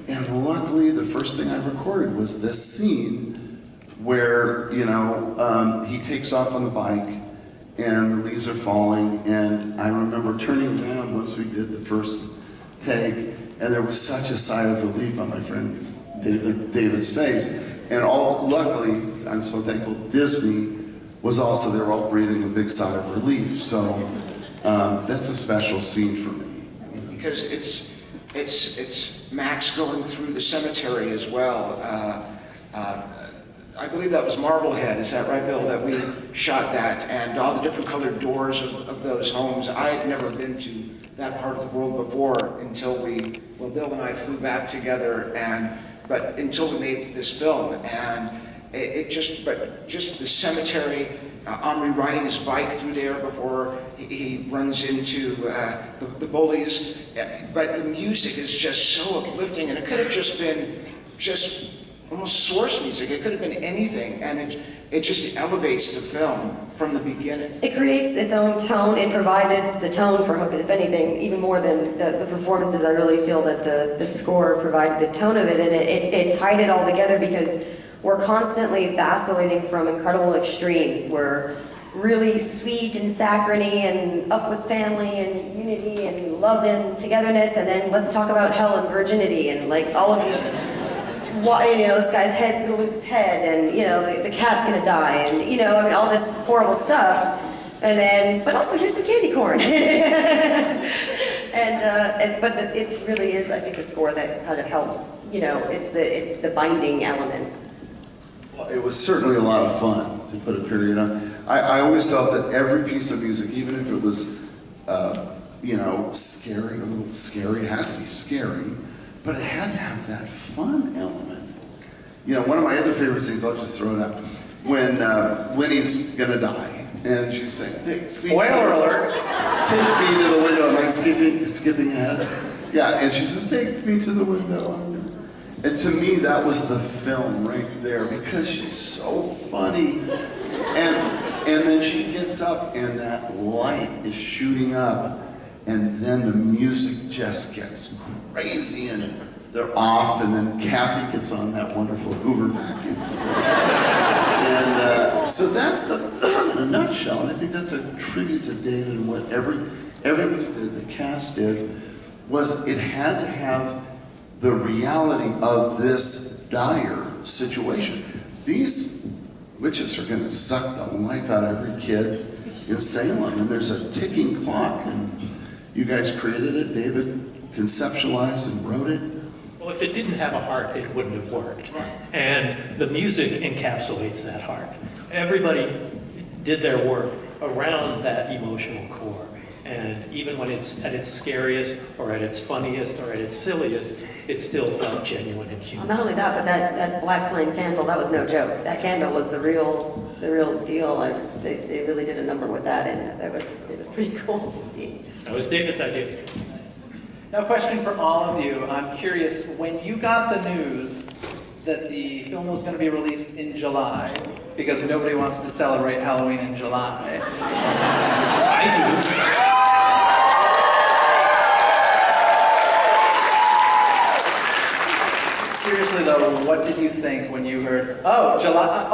and luckily the first thing I recorded was this scene where he takes off on the bike, and the leaves are falling, and I remember turning around once we did the first take, and there was such a sigh of relief on my friend's David's face. And luckily, I'm so thankful, Disney was also there, all breathing a big sigh of relief. So that's a special scene for me. Because it's Max going through the cemetery as well. I believe that was Marblehead, is that right, Bill, that we shot that, and all the different colored doors of those homes. I had never been to that part of the world before until Bill and I flew back together, but until we made this film, and just the cemetery, Omri riding his bike through there before he runs into the bullies, but the music is just so uplifting, and it could have just been almost source music. It could have been anything, and it just elevates the film from the beginning. It creates its own tone. It provided the tone for Hocus, if anything, even more than the performances. I really feel that the score provided the tone of it, and it tied it all together because we're constantly vacillating from incredible extremes. We're really sweet and saccharine and up with family and unity and love and togetherness, and then let's talk about hell and virginity and like all of these. This guy's head will lose his head, and the cat's gonna die, and all this horrible stuff, and then, but also here's some candy corn, but it really is, I think, a score that kind of helps. It's the binding element. Well, it was certainly a lot of fun to put a period on. I always felt that every piece of music, even if it was, scary, a little scary, it had to be scary. But it had to have that fun element. One of my other favorite scenes, I'll just throw it out, when Winnie's gonna die, and she's saying, Spoiler alert! Take me to the window. Am I skipping ahead? Yeah, and she says, take me to the window. And to me, that was the film right there, because she's so funny. And then she gets up and that light is shooting up, and then the music just gets crazy and they're off, and then Kathy gets on that wonderful Hoover vacuum. And so that's the film in a nutshell, and I think that's a tribute to David, and what everybody did, the cast did, was it had to have the reality of this dire situation. These witches are going to suck the life out of every kid in Salem, and there's a ticking clock, and you guys created it, David conceptualized and wrote it. Well, if it didn't have a heart, it wouldn't have worked. And the music encapsulates that heart. Everybody did their work around that emotional core. And even when it's at its scariest, or at its funniest, or at its silliest, it still felt genuine and human. Not only that, but that black flame candle, that was no joke. That candle was the real deal. They really did a number with that, and it was pretty cool to see. That was David's idea. Now, a question for all of you. I'm curious, when you got the news that the film was going to be released in July, because nobody wants to celebrate Halloween in July. I do. Seriously though, what did you think when you heard, oh, July,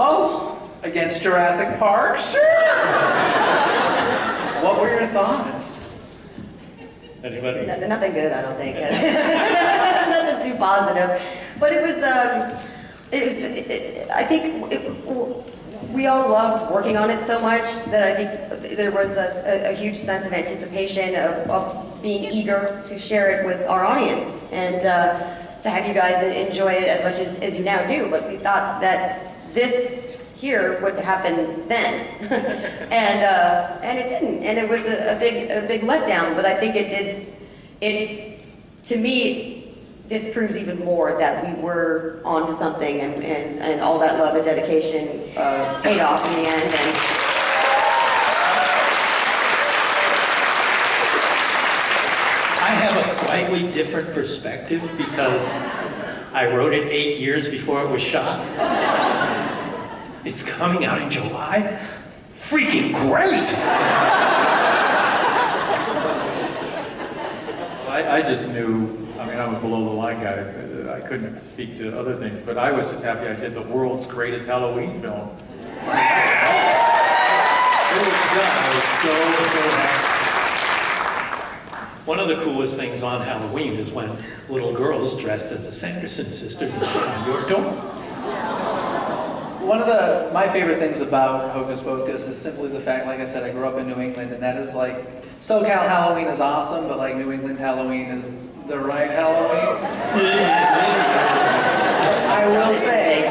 against Jurassic Park? Sure! What were your thoughts? Anybody? Nothing good, I don't think. Nothing too positive. But I think we all loved working on it so much that I think there was a huge sense of anticipation of being eager to share it with our audience, and to have you guys enjoy it as much as you now do. But we thought that this here would happen then, and it didn't, and it was a big letdown. But I think it did. To me, this proves even more that we were onto something, and all that love and dedication paid off in the end. And I have a slightly different perspective because I wrote it 8 years before it was shot. It's coming out in July? Freaking great! I just knew, I mean, I'm a below the line guy. I couldn't speak to other things, but I was just happy I did the world's greatest Halloween film. It was done. I was so happy. One of the coolest things on Halloween is when little girls dressed as the Sanderson sisters knock on your door. One of my favorite things about Hocus Pocus is simply the fact, like I said, I grew up in New England, and that is like, SoCal Halloween is awesome, but like New England Halloween is the right Halloween. I will say,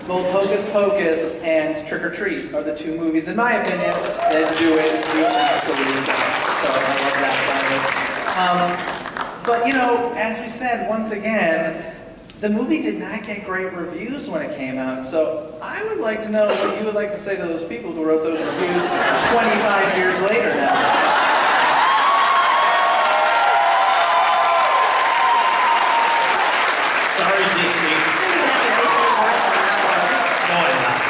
both Hocus Pocus and Trick or Treat are the two movies, in my opinion, that do it the absolute best. So I love that about it. But you know, as we said, once again, the movie did not get great reviews when it came out. So I would like to know what you would like to say to those people who wrote those reviews 25 years later now. Sorry, Disney. No, I'm not.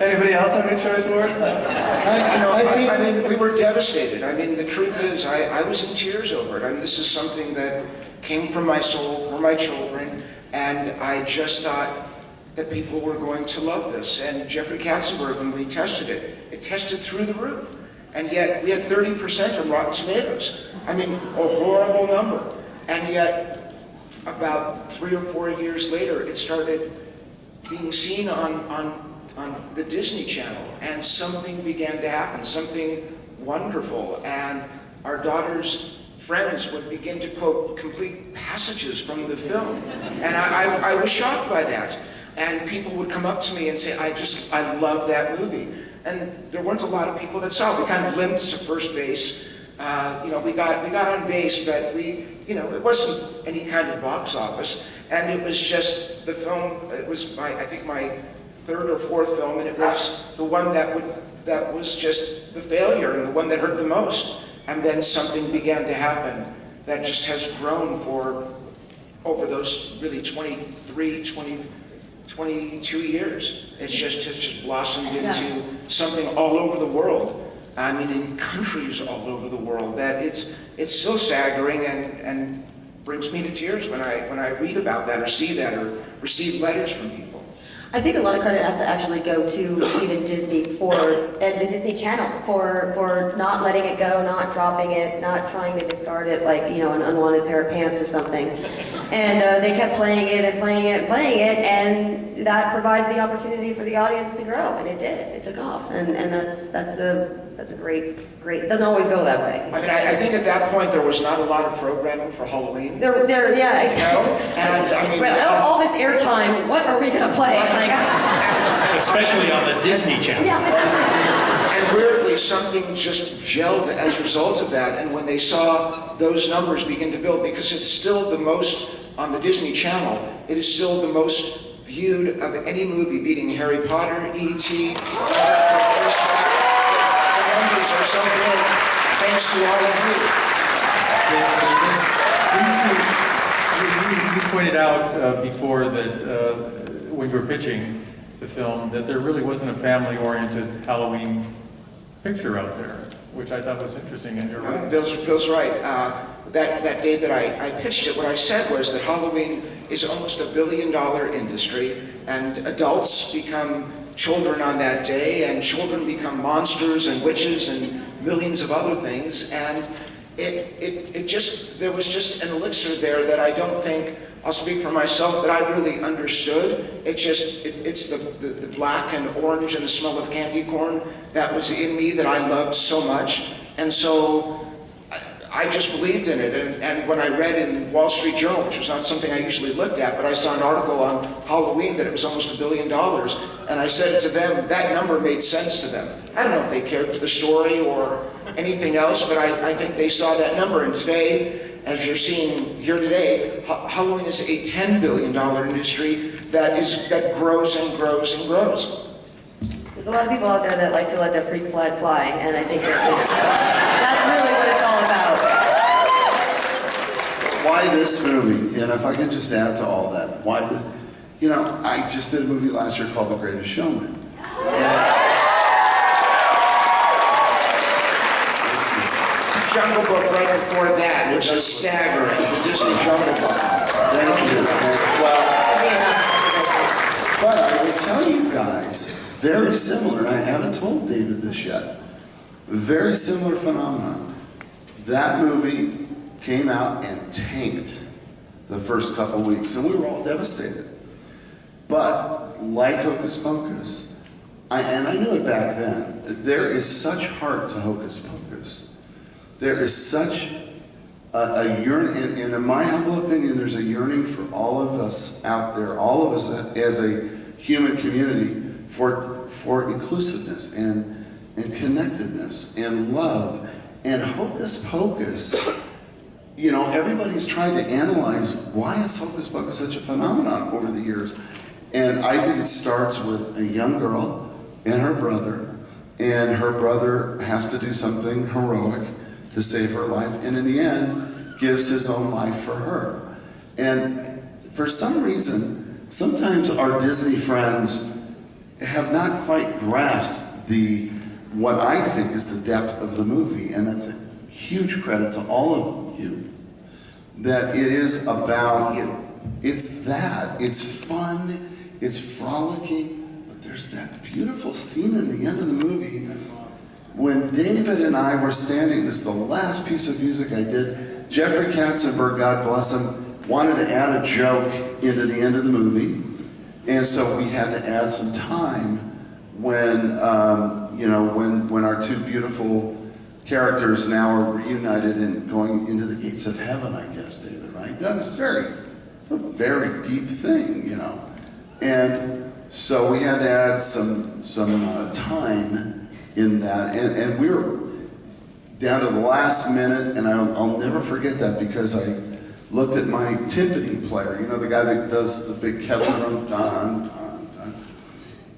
Anybody else have any choice words? I mean, we were devastated. I mean, the truth is, I was in tears over it. I mean, this is something that came from my soul, for my children, and I just thought that people were going to love this. And Jeffrey Katzenberg, when we tested it, it tested through the roof. And yet, we had 30% on Rotten Tomatoes. I mean, a horrible number. And yet, about 3 or 4 years later, it started being seen on the Disney Channel, and something began to happen, something wonderful, and our daughter's friends would begin to quote complete passages from the film, and I was shocked by that. And people would come up to me and say, I love that movie. And there weren't a lot of people that saw it. We kind of limped to first base. You know, we got on base, but it wasn't any kind of box office. And it was just the film. It was I think my third or fourth film, and it was the one that was just the failure and the one that hurt the most. And then something began to happen that just has grown for over those really 22 years. It's just blossomed into something all over the world. I mean, in countries all over the world. That it's so staggering and brings me to tears when I read about that or see that or receive letters from people. I think a lot of credit has to actually go to even Disney and the Disney Channel for not letting it go, not dropping it, not trying to discard it like, an unwanted pair of pants or something. And they kept playing it and playing it and playing it, and that provided the opportunity for the audience to grow, and it did. It took off, and that's a great. It doesn't always go that way. I mean, I think at that point there was not a lot of programming for Halloween. Yeah, exactly. And I mean, all this airtime. What are we gonna play? Especially on the Disney Channel. Yeah. And weirdly, something just gelled as a result of that. And when they saw those numbers begin to build, because it's still the most on the Disney Channel, it is still the most viewed of any movie, beating Harry Potter, E.T. The numbers are so good, thanks to all of you. You pointed out before that when you were pitching the film, that there really wasn't a family-oriented Halloween picture out there, which I thought was interesting, and you're right. Bill's right. That day that I pitched it, what I said was that Halloween is almost $1 billion industry, and adults become children on that day, and children become monsters and witches and millions of other things, and there was just an elixir there that I don't think, I'll speak for myself, that I really understood. It's the black and orange and the smell of candy corn that was in me that I loved so much, and so I just believed in it. And when I read in Wall Street Journal, which was not something I usually looked at, but I saw an article on Halloween that it was almost $1 billion, and I said to them, that number made sense to them. I don't know if they cared for the story or anything else, but I think they saw that number. And today, as you're seeing here today, Halloween is a $10 billion industry that grows and grows and grows. There's a lot of people out there that like to let their freak flag fly, and I think that's really what it's all about. Why this movie? And if I could just add to all that, I just did a movie last year called The Greatest Showman. Jungle Book right before that, which is staggering. The Disney Jungle Book. Thank you. But I will tell you guys, very similar, and I haven't told David this yet, very similar phenomenon. That movie came out and tanked the first couple weeks, and we were all devastated. But like Hocus Pocus, and I knew it back then, there is such heart to Hocus Pocus. There is such a yearning, and in my humble opinion, there's a yearning for all of us out there, all of us as a human community, for inclusiveness and connectedness and love. And Hocus Pocus, everybody's trying to analyze why is Hocus Pocus such a phenomenon over the years. And I think it starts with a young girl and her brother has to do something heroic to save her life, and in the end, gives his own life for her. And for some reason, sometimes our Disney friends have not quite grasped what I think is the depth of the movie, and that's a huge credit to all of you, that it is about, it's fun, it's frolicking, but there's that beautiful scene in the end of the movie when David and I were standing, this is the last piece of music I did, Jeffrey Katzenberg, God bless him, wanted to add a joke into the end of the movie, and so we had to add some time when our two beautiful characters now are reunited and going into the gates of heaven, I guess, David, right? It's a very deep thing, And so we had to add some time in that, and we were down to the last minute, and I'll never forget that because I looked at my timpani player, the guy that does the big kettle drum, dun, dun, dun.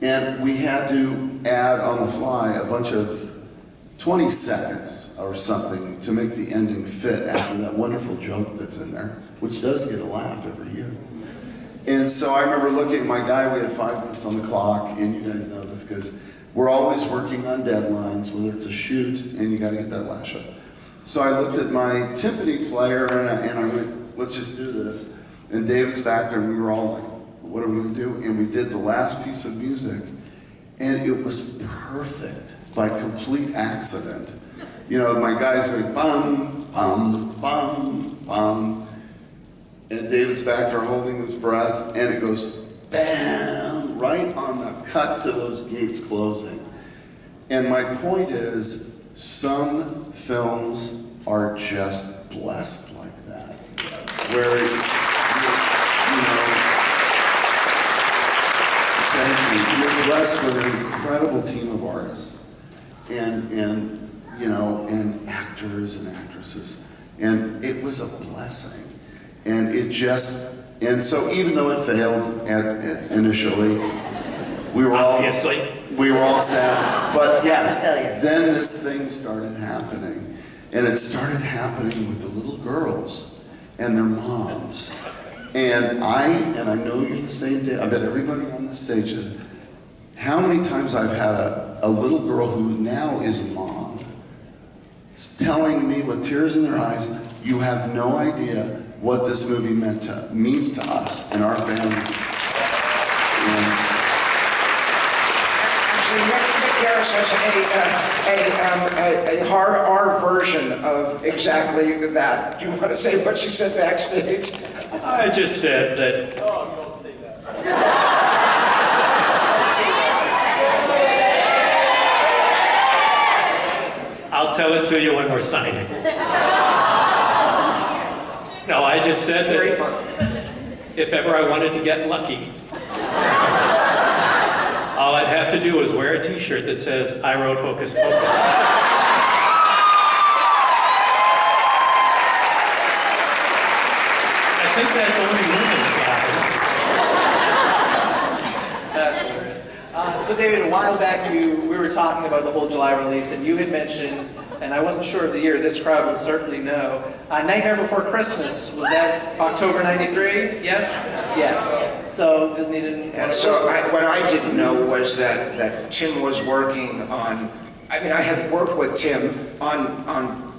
And we had to add on the fly a bunch of 20 seconds or something to make the ending fit after that wonderful joke that's in there, which does get a laugh every year. And so I remember looking at my guy, we had 5 minutes on the clock, and you guys know this because we're always working on deadlines, whether it's a shoot, and you gotta get that last shot. So I looked at my timpani player and I went, let's just do this. And David's back there and we were all like, what are we gonna do? And we did the last piece of music and it was perfect by complete accident. You know, my guys went bum, bum, bum, bum. And David's back there holding his breath and it goes bam, right on the cut to those gates closing. And my point is, some films are just blessed like that. Where, you're blessed with an incredible team of artists and actors and actresses. And it was a blessing. And it just, and so even though it failed initially, we were all sad. But yeah, then this thing started happening. And it started happening with the little girls and their moms. And I know you're the same day, I bet everybody on this stage is, how many times I've had a little girl who now is a mom telling me with tears in their eyes, you have no idea what this movie means to us and our family. Actually, Garris has a hard R version of exactly that. Do you want to say what she said backstage? I just said that. Oh, you don't say that. I'll tell it to you when we're signing. No, I just said that if ever I wanted to get lucky, all I'd have to do is wear a t-shirt that says, I wrote Hocus Pocus. I think that's only women that That's hilarious. So David, a while back we were talking about the whole July release, and you had mentioned, and I wasn't sure of the year, this crowd will certainly know, Nightmare Before Christmas, was that October '93? Yes? Yes. So Disney didn't... And so what I didn't know was that Tim was working on, I mean, I had worked with Tim on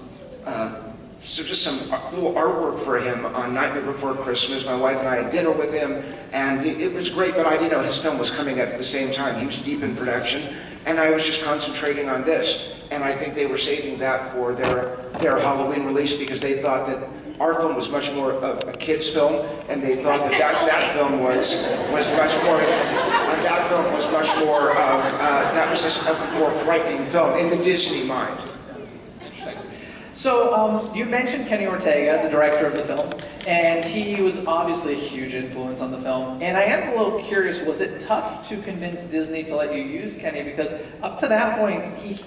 so just some little artwork for him on Nightmare Before Christmas. My wife and I had dinner with him, and it was great, but I didn't know his film was coming at the same time. He was deep in production, and I was just concentrating on this. And I think they were saving that for their Halloween release because they thought that our film was much more of a kid's film, and they thought that film was much more, that film was much more that was just a more frightening film in the Disney mind. So, you mentioned Kenny Ortega, the director of the film, and he was obviously a huge influence on the film. And I am a little curious, was it tough to convince Disney to let you use Kenny? Because up to that point, he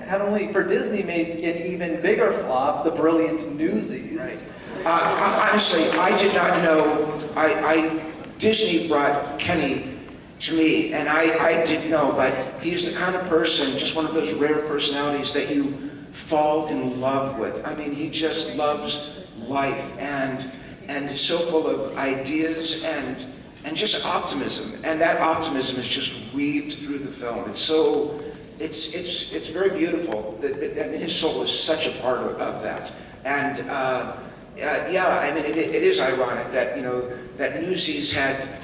had only, for Disney, made an even bigger flop, The Brilliant Newsies. Right. Honestly, I did not know, Disney brought Kenny to me, and I didn't know, but he's the kind of person, just one of those rare personalities that you fall in love with. I mean, he just loves life and is so full of ideas and just optimism. And that optimism is just weaved through the film. It's so, it's very beautiful. And his soul is such a part of that. And yeah, I mean, it is ironic that, you know, that Newsies had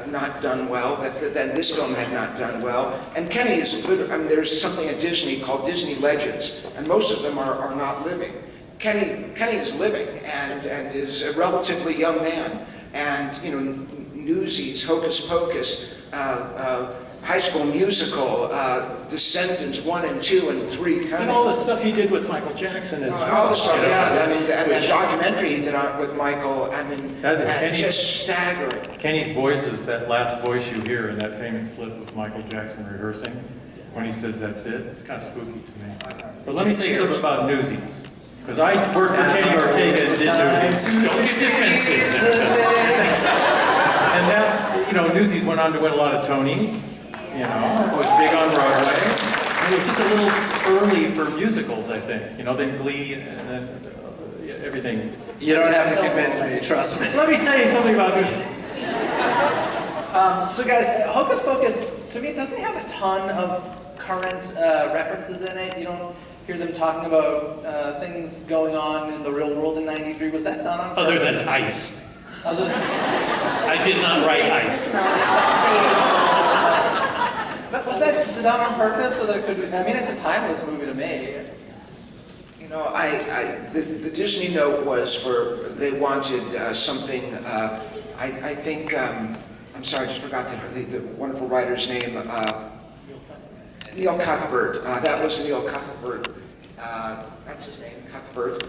not done well, that this film had not done well. And Kenny is, I mean, there's something at Disney called Disney Legends, and most of them are not living. Kenny is living and is a relatively young man. And, you know, Newsies, Hocus Pocus, High School Musical, Descendants 1 and 2 and 3 coming. And all the stuff he did with Michael Jackson as well. All the stuff, yeah. I mean, and that documentary he did with Michael, I mean, just staggering. Kenny's voice is that last voice you hear in that famous clip of Michael Jackson rehearsing, when he says that's it. It's kind of spooky to me. But let me say something about Newsies. Because I worked for Kenny Ortega and did Newsies. Don't get defensive. And that, you know, Newsies went on to win a lot of Tonys. You know, it was big on Broadway. It was just a little early for musicals, I think. You know, then Glee and then everything. You don't have to convince me, trust me. Let me say something about it. So guys, Hocus Pocus, to me, it doesn't have a ton of current references in it. You don't hear them talking about things going on in the real world in '93. Was that done on purpose? Other than ice. Other than... I did not write ice. But was that done on purpose so that it could be, I mean, it's a timeless movie to me. You know, the Disney note was they wanted something, I think, I'm sorry, I just forgot the wonderful writer's name, Neil Cuthbert. That was Neil Cuthbert, that's his name, Cuthbert,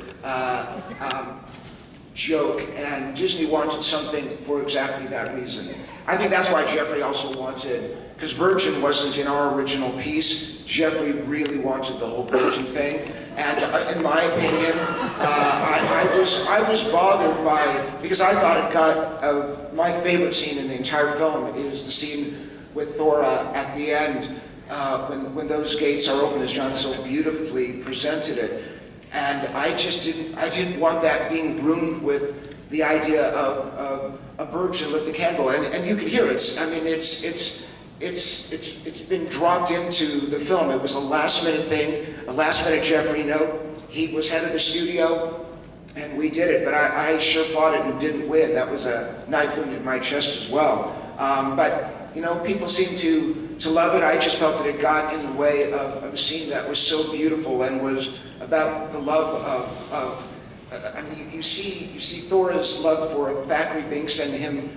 joke, and Disney wanted something for exactly that reason. I think that's why Jeffrey also wanted, because Virgin wasn't in our original piece, Jeffrey really wanted the whole Virgin thing, and in my opinion, I was bothered by, because I thought it got, my favorite scene in the entire film is the scene with Thora at the end, when those gates are open, as John so beautifully presented it. And I didn't want that being groomed with the idea of a virgin with the candle. And you can hear it. I mean, it's been dropped into the film. It was a last minute thing, a last minute Jeffrey note. He was head of the studio, and we did it. But I sure fought it and didn't win. That was a knife wound in my chest as well. But, you know, people seem to love it. I just felt that it got in the way of a scene that was so beautiful and was about the love of I mean, you see Thora's love for Thackeray Binks and him.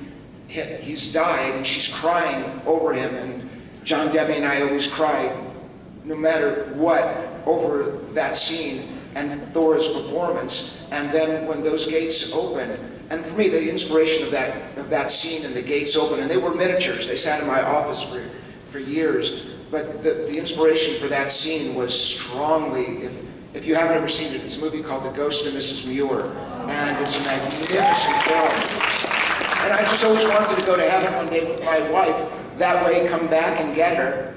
He's died, and she's crying over him. And John, Debbie, and I always cried, no matter what, over that scene and Thora's performance. And then when those gates open, and for me, the inspiration of that scene and the gates open, and they were miniatures. They sat in my office for years. But the inspiration for that scene was strongly. If you haven't ever seen it, it's a movie called The Ghost of Mrs. Muir, and it's a magnificent film. And I just always wanted to go to heaven one day with my wife, that way come back and get her,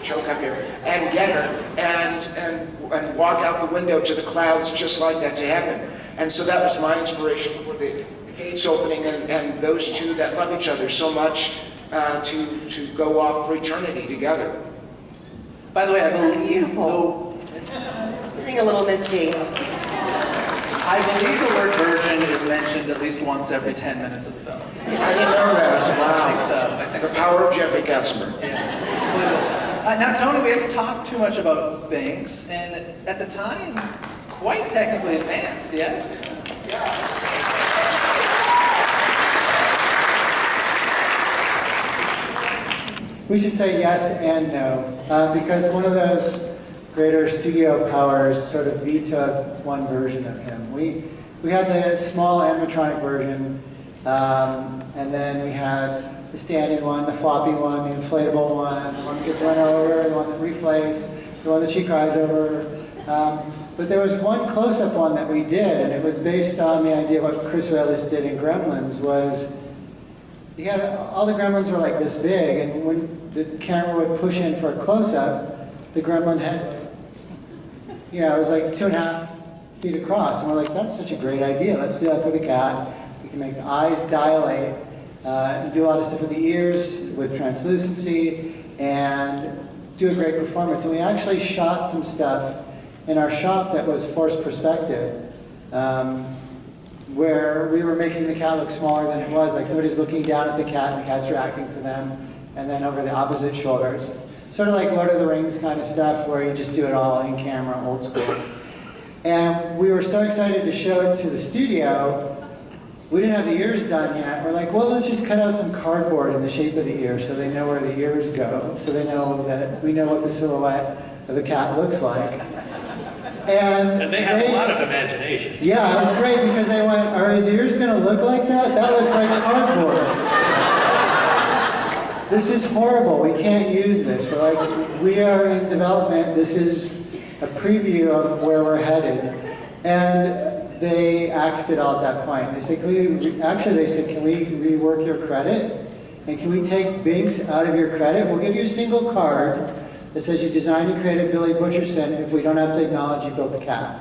choke up here, and get her, and walk out the window to the clouds just like that to heaven. And so that was my inspiration for the gates opening, and those two that love each other so much to go off for eternity together. By the way, I believe Getting a little misty. I believe the word virgin is mentioned at least once every 10 minutes of the film. I didn't know that. Wow. I think the so. power of Jeffrey Katzenberg. Yeah. Now, Tony, we haven't talked too much about Binks, and at the time, quite technically advanced, yes? Yeah. We should say yes and no, because one of those greater studio powers sort of vetoed one version of him. We had the small animatronic version, and then we had the stand-in one, the floppy one, the inflatable one, the one that gets run over, the one that reflates, the one that she cries over. But there was one close-up one that we did, and it was based on the idea of what Chris Wallace did in Gremlins, was he had, all the gremlins were like this big, and when the camera would push in for a close-up, the gremlin had, you know, it was like 2.5 feet across, and we're like, that's such a great idea. Let's do that for the cat. We can make the eyes dilate, and do a lot of stuff with the ears, with translucency, and do a great performance. And we actually shot some stuff in our shop that was forced perspective, where we were making the cat look smaller than it was, like somebody's looking down at the cat and the cat's reacting to them, and then over the opposite shoulders. Sort of like Lord of the Rings kind of stuff where you just do it all in camera, old school. And we were so excited to show it to the studio. We didn't have the ears done yet. We're like, well, let's just cut out some cardboard in the shape of the ear so they know where the ears go, so they know that we know what the silhouette of the cat looks like. And they have a lot of imagination. Yeah, it was great because they went, are his ears going to look like that? That looks like cardboard. This is horrible. We can't use this. We're like, we are in development. This is a preview of where we're headed. And they axed it all at that point. They said, they said, can we rework your credit? And can we take Binks out of your credit? We'll give you a single card, It says you designed and created Billy Butcherson. If we don't have to acknowledge you built the cat.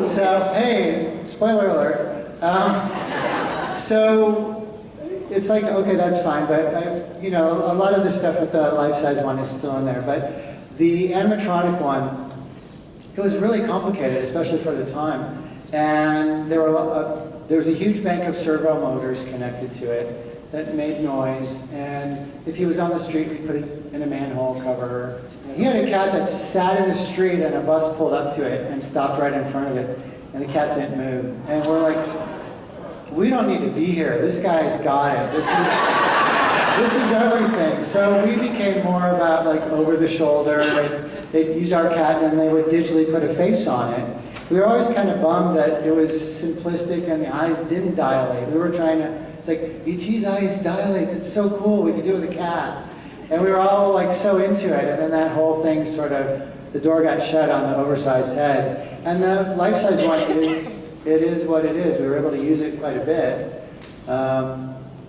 So, hey, spoiler alert. So it's like, okay, that's fine, but a lot of the stuff with the life-size one is still in there. But the animatronic one, it was really complicated, especially for the time. And there was a huge bank of servo motors connected to it that made noise. And if he was on the street, we put it in a manhole cover. He had a cat that sat in the street and a bus pulled up to it and stopped right in front of it, and the cat didn't move. And we're like, we don't need to be here. This guy's got it. This is everything. So we became more about like over the shoulder. They'd use our cat and they would digitally put a face on it. We were always kind of bummed that it was simplistic and the eyes didn't dilate. We were trying to, it's like, E.T.'s eyes dilate. That's so cool. We could do it with a cat. And we were all like so into it, and then that whole thing sort of, the door got shut on the oversized head. And the life-size one is what it is. We were able to use it quite a bit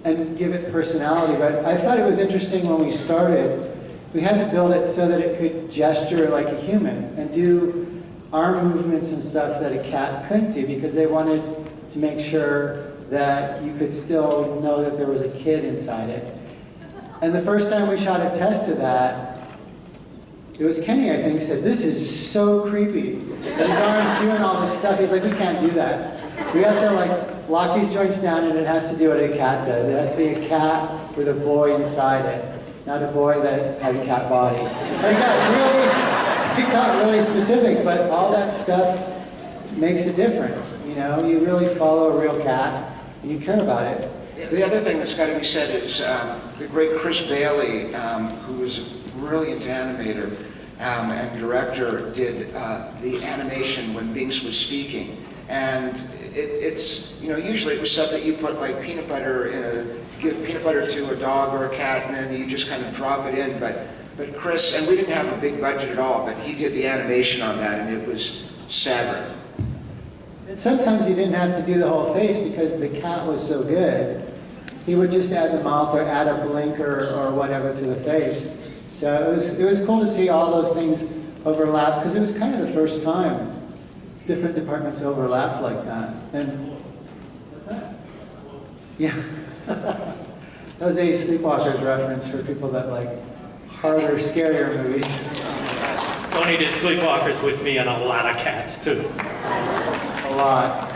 and give it personality. But I thought it was interesting when we started, we had to build it so that it could gesture like a human and do arm movements and stuff that a cat couldn't do, because they wanted to make sure that you could still know that there was a kid inside it. And the first time we shot a test of that, it was Kenny, I think, said, "This is so creepy." His arm doing all this stuff. He's like, "We can't do that. We have to like lock these joints down, and it has to do what a cat does. It has to be a cat with a boy inside it, not a boy that has a cat body." And it got really specific, but all that stuff makes a difference. You really follow a real cat, and you care about it. The other thing that's got to be said is the great Chris Bailey, who was a brilliant animator and director, did the animation when Binks was speaking. And it's usually it was stuff that you put like peanut butter give peanut butter to a dog or a cat, and then you just kind of drop it in. But Chris, and we didn't have a big budget at all, but he did the animation on that, and it was staggering. And sometimes you didn't have to do the whole face because the cat was so good. He would just add the mouth or add a blinker or whatever to the face. So it was cool to see all those things overlap, because it was kind of the first time different departments overlapped like that. And what's that? Yeah. That was a Sleepwalkers reference for people that like harder, scarier movies. Tony did Sleepwalkers with me and a lot of cats too. A lot.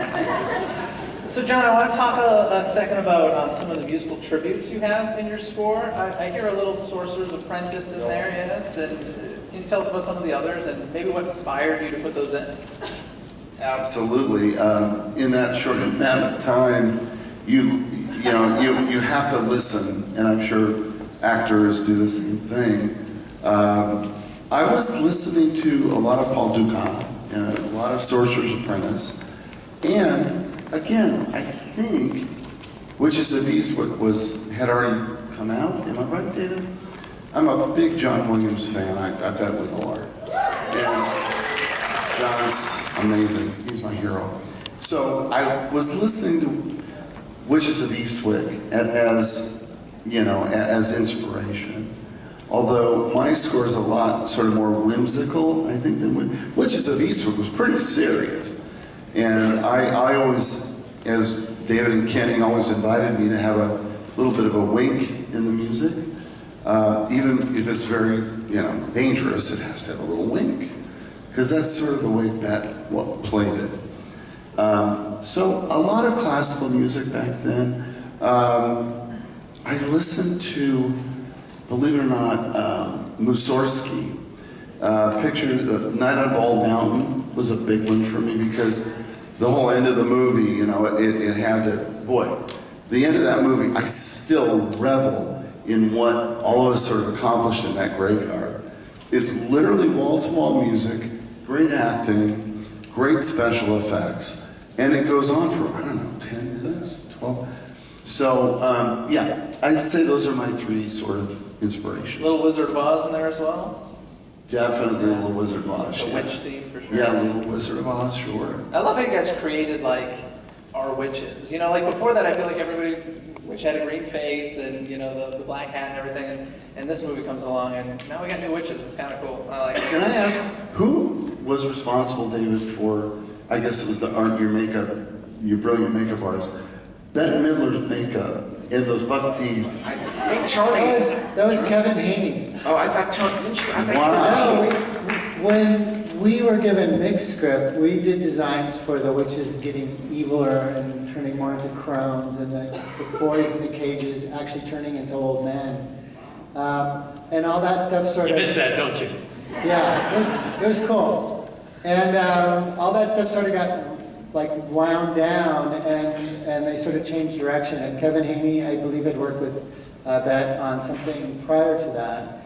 So John, I want to talk a second about some of the musical tributes you have in your score. I hear a little Sorcerer's Apprentice in there, yes, and can you tell us about some of the others and maybe what inspired you to put those in? Absolutely. In that short amount of time, you have to listen, and I'm sure actors do the same thing. I was listening to a lot of Paul Dukas and a lot of Sorcerer's Apprentice, and again, I think Witches of Eastwick had already come out. Am I right, David? I'm a big John Williams fan. I bet we all are. And John's amazing. He's my hero. So I was listening to Witches of Eastwick as inspiration. Although my score is a lot sort of more whimsical, I think, than Witches of Eastwick was pretty serious. And I always, as David and Kenny always invited me to have a little bit of a wink in the music. Even if it's very, dangerous, it has to have a little wink. Because that's sort of the way Bat played it. So a lot of classical music back then. I listened to, believe it or not, Mussorgsky. Night on Bald Mountain was a big one for me, because the whole end of the movie, it had to, the end of that movie, I still revel in what all of us sort of accomplished in that graveyard. It's literally wall-to-wall music, great acting, great special effects, and it goes on for, 10 minutes, 12. So, I'd say those are my three sort of inspirations. Little Wizard of Oz in there as well? Definitely Little Wizard of Oz. The witch theme for sure. Yeah, Little Wizard of Oz, sure. I love how you guys created like our witches. Like before that, I feel like everybody She had a green face and, you know, the black hat and everything. And this movie comes along, and now we got new witches. It's kind of cool. I like it. Can I ask, who was responsible, David, for, I guess it was the art, your makeup, your brilliant makeup artist, Bette Midler's makeup and those buck teeth? I think Tony. That was Kevin Haney. Oh, I thought Tony, didn't you? I thought Wow. When we were given mixed script, we did designs for the witches getting eviler and turning more into crones, and the boys in the cages actually turning into old men. And all that stuff sort You of... missed that, don't you? Yeah, it was cool. And all that stuff sort of got like wound down, and they sort of changed direction. And Kevin Haney, I believe, had worked with Bette on something prior to that.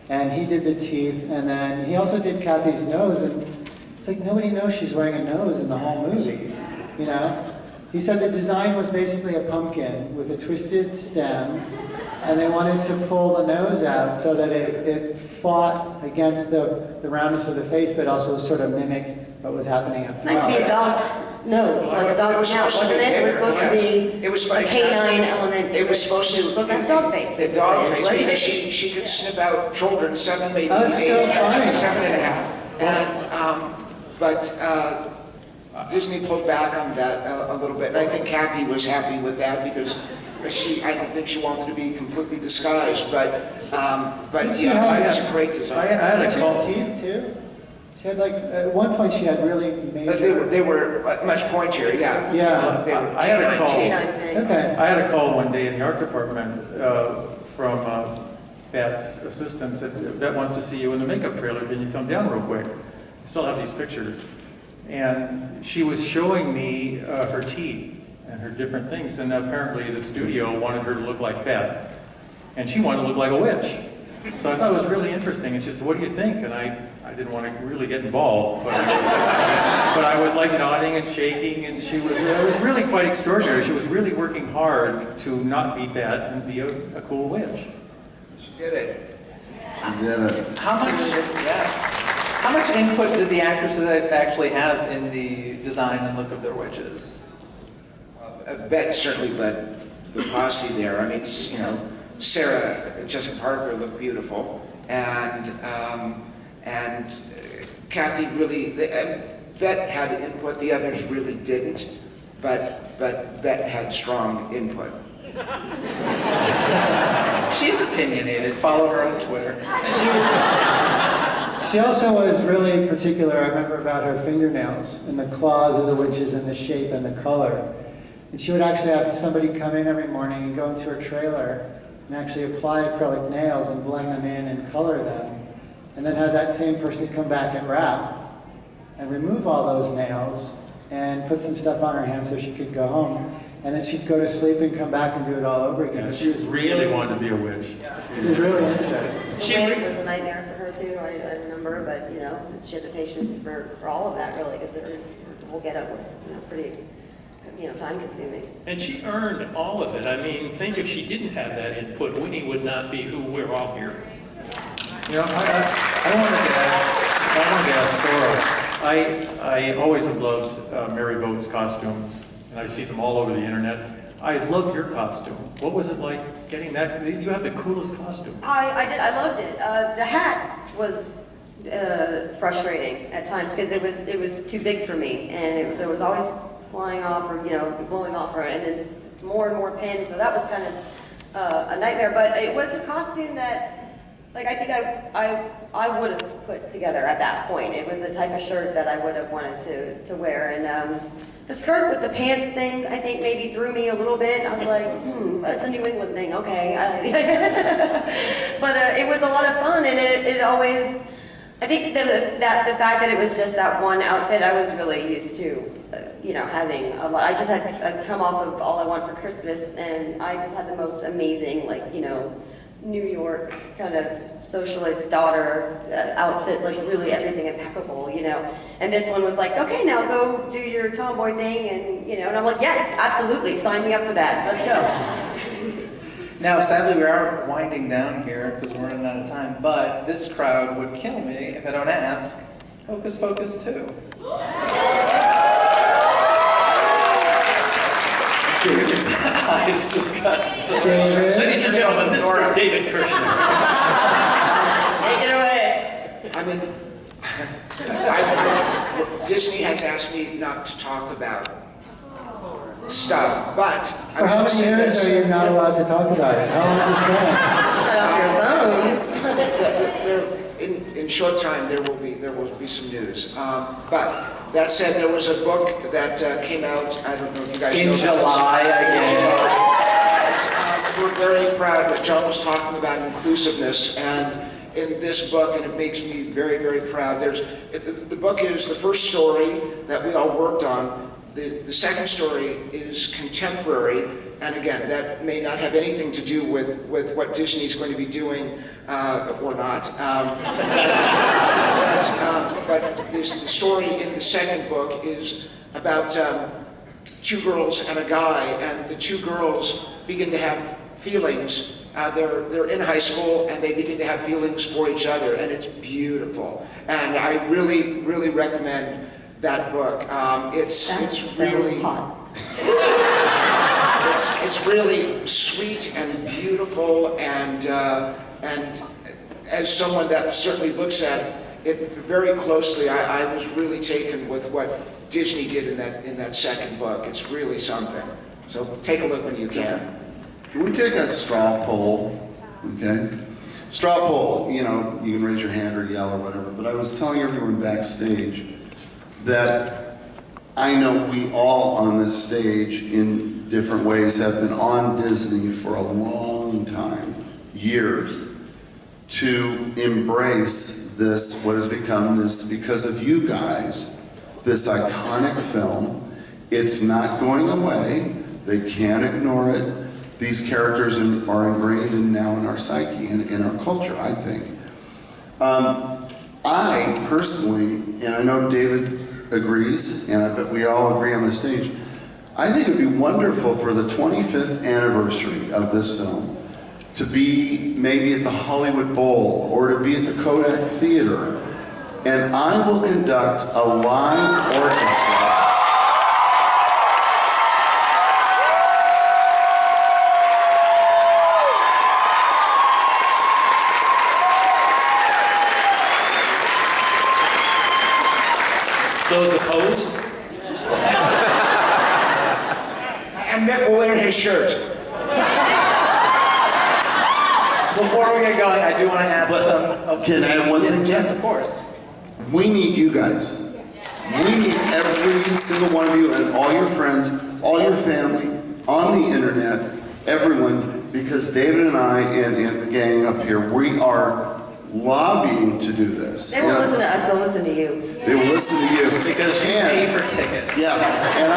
And he did the teeth, and then he also did Kathy's nose, and it's like nobody knows she's wearing a nose in the whole movie, you know? He said the design was basically a pumpkin with a twisted stem, and they wanted to pull the nose out so that it fought against the roundness of the face, but also sort of mimicked what was happening up It's meant to be a dog's nose, like a dog's snout, wasn't it? It was supposed to be a canine element. It was supposed to have a dog face, a basically. dog face, What do you because think? she could sniff out children, 7, maybe 8, Oh, that's so funny. 7 and a half. And, but Disney pulled back on that a little bit, and I think Kathy was happy with that because I don't think she wanted to be completely disguised, but yeah, it was a great design. I had Did a she call. have teeth too? She had like, at one point she had really major... They were much pointier, yeah. Yeah. They were I had a call. Canine things. Okay. I had a call one day in the art department from Bette's assistant said, "Bette wants to see you in the makeup trailer. Can you come down real quick?" I still have these pictures. And she was showing me her teeth and her different things. And apparently the studio wanted her to look like Bette. And she wanted to look like a witch. So I thought it was really interesting. And she said, "What do you think?" And I didn't want to really get involved, but I was like nodding and shaking, and it was really quite extraordinary. She was really working hard to not be Bette and be a cool witch. She did it. She did it. How much input did the actresses actually have in the design and look of their witches? Bette certainly led the posse there. I mean, you know, Sarah Jessica Parker looked beautiful, and Kathy really, Bette had input, the others really didn't, but Bette had strong input. She's opinionated. Follow her on Twitter. She also was really particular, I remember, about her fingernails and the claws of the witches and the shape and the color. And she would actually have somebody come in every morning and go into her trailer and actually apply acrylic nails and blend them in and color them. And then have that same person come back and wrap and remove all those nails and put some stuff on her hands so she could go home. And then she'd go to sleep and come back and do it all over again. Yeah, she really wanted to be a witch. She was really into it. The wig was a nightmare for her too, I remember, but you know, she had the patience for all of that really, because her whole getup was pretty, time consuming. And she earned all of it. I mean, think if she didn't have that input, Winnie would not be who we're all here. You know, I wanted to ask Thora. I always have loved Mary Vote's costumes, and I see them all over the internet. I love your costume. What was it like getting that? You have the coolest costume. I did. I loved it. The hat was frustrating at times because it was too big for me, and it was always flying off or blowing off, and then more and more pins. So that was kind of a nightmare. But it was a costume that, like, I think I would have put together at that point. It was the type of shirt that I would have wanted to wear, and the skirt with the pants thing, I think maybe threw me a little bit. I was like, that's a New England thing, okay. But it was a lot of fun, and it always, I think that the fact that it was just that one outfit, I was really used to, having a lot. I just had come off of All I Want for Christmas, and I just had the most amazing, New York kind of socialite's daughter outfit, like really everything impeccable, And this one was like, okay, now go do your tomboy thing, and I'm like, yes, absolutely, sign me up for that. Let's go. Now, sadly, we are winding down here because we're running out of time, but this crowd would kill me if I don't ask Hocus Pocus 2. David's eyes just got so... David? Ladies and gentlemen, Mr. David Kirshner. Take it away. I mean, Disney has asked me not to talk about stuff, but... For how many years are you not allowed to talk about it? How long is this going? Shut off your phones. In short time, there will be some news. But that said, there was a book that came out. I don't know if you guys know. In July, In July. We're very proud that John was talking about inclusiveness, and in this book, and it makes me very, very proud. The book is the first story that we all worked on. The second story is contemporary, and again, that may not have anything to do with what Disney's going to be doing, or not. But the story in the second book is about two girls and a guy, and the two girls begin to have feelings. They're in high school, and they begin to have feelings for each other, and it's beautiful. And I really, really recommend that book. It's really hot. It's really sweet and beautiful, and as someone that certainly looks at it very closely, I was really taken with what Disney did in that second book. It's really something. So take a look when you can. Can we take a straw poll? Okay? Straw poll, you know, you can raise your hand or yell or whatever, but I was telling everyone backstage that I know we all on this stage in different ways have been on Disney for a long time, years, to embrace this, what has become this, because of you guys, this iconic film. It's not going away. They can't ignore it. These characters are ingrained now in our psyche and in our culture, I think. I personally, and I know David agrees, and I bet we all agree on the stage, I think it would be wonderful for the 25th anniversary of this film to be maybe at the Hollywood Bowl or to be at the Kodak Theater, and I will conduct a live orchestra. Those opposed? And Mick will wear his shirt. Before we get going, I do want to ask some... Can I add one thing? Yes, of course. We need you guys. We need every single one of you and all your friends, all your family, on the internet, everyone, because David and I and the gang up here, we are lobbying to do this. They won't listen to us, they'll listen to you. They will listen to you. Because you pay for tickets. Yeah, and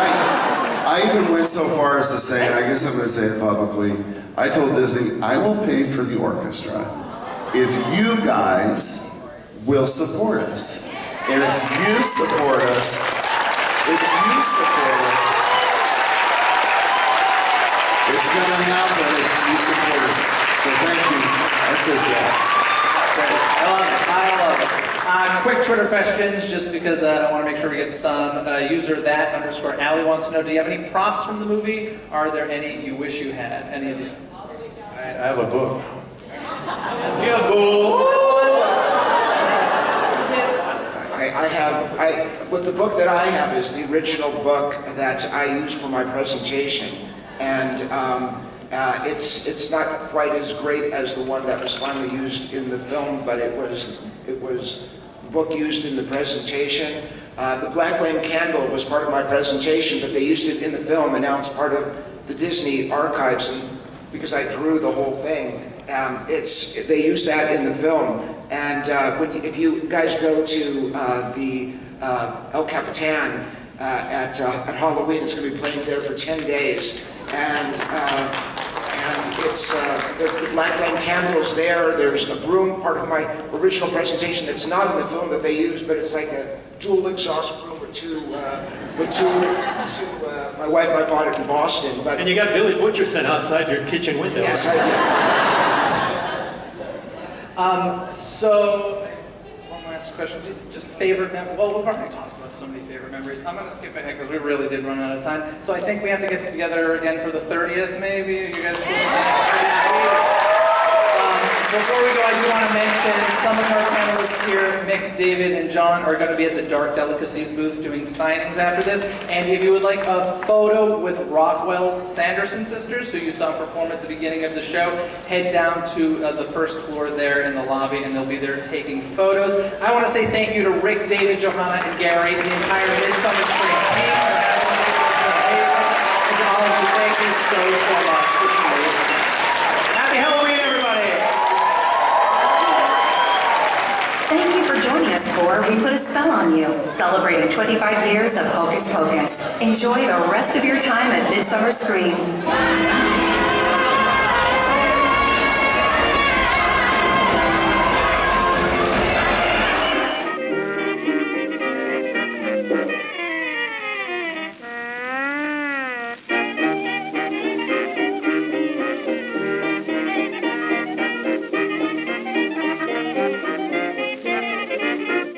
I even went so far as to say, and I guess I'm going to say it publicly, I told Disney, I will pay for the orchestra if you guys will support us. And if you support us, it's going to happen if you support us. So thank you. That's it, Jack. I love it. Quick Twitter questions, just because I want to make sure we get some. User _Allie wants to know, do you have any props from the movie? Are there any you wish you had? Any of you? I have a book. You have a book. But the book that I have is the original book that I used for my presentation, and it's not quite as great as the one that was finally used in the film, but it was the book used in the presentation. The Black Flame Candle was part of my presentation, but they used it in the film, and now it's part of the Disney archives, and because I drew the whole thing, they use that in the film. And if you guys go to the El Capitan at Halloween, it's going to be playing there for 10 days, and it's the Black Flame Candle is there. There's a broom, part of my original presentation that's not in the film that they use, but it's like a dual exhaust broom with two. My wife and I bought it in Boston. But and you got Billy Butcherson outside your kitchen window. Yes, I do. So, one last next question. Just favorite memory. Well, we've already talked about so many favorite memories. I'm going to skip ahead because we really did run out of time. So I think we have to get together again for the 30th, maybe. You guys cool? Before we go, I do want to mention some of our panelists here, Mick, David, and John, are going to be at the Dark Delicacies booth doing signings after this. And if you would like a photo with Rockwell's Sanderson sisters, who you saw perform at the beginning of the show, head down to the first floor there in the lobby, and they'll be there taking photos. I want to say thank you to Rick, David, Johanna, and Gary, and the entire Midsummer Scream team. And to all of you, thank you so much. This is amazing. Happy Halloween, everybody! Thank you for joining us for We Put a Spell on You, celebrating 25 years of Hocus Pocus. Enjoy the rest of your time at Midsummer Scream.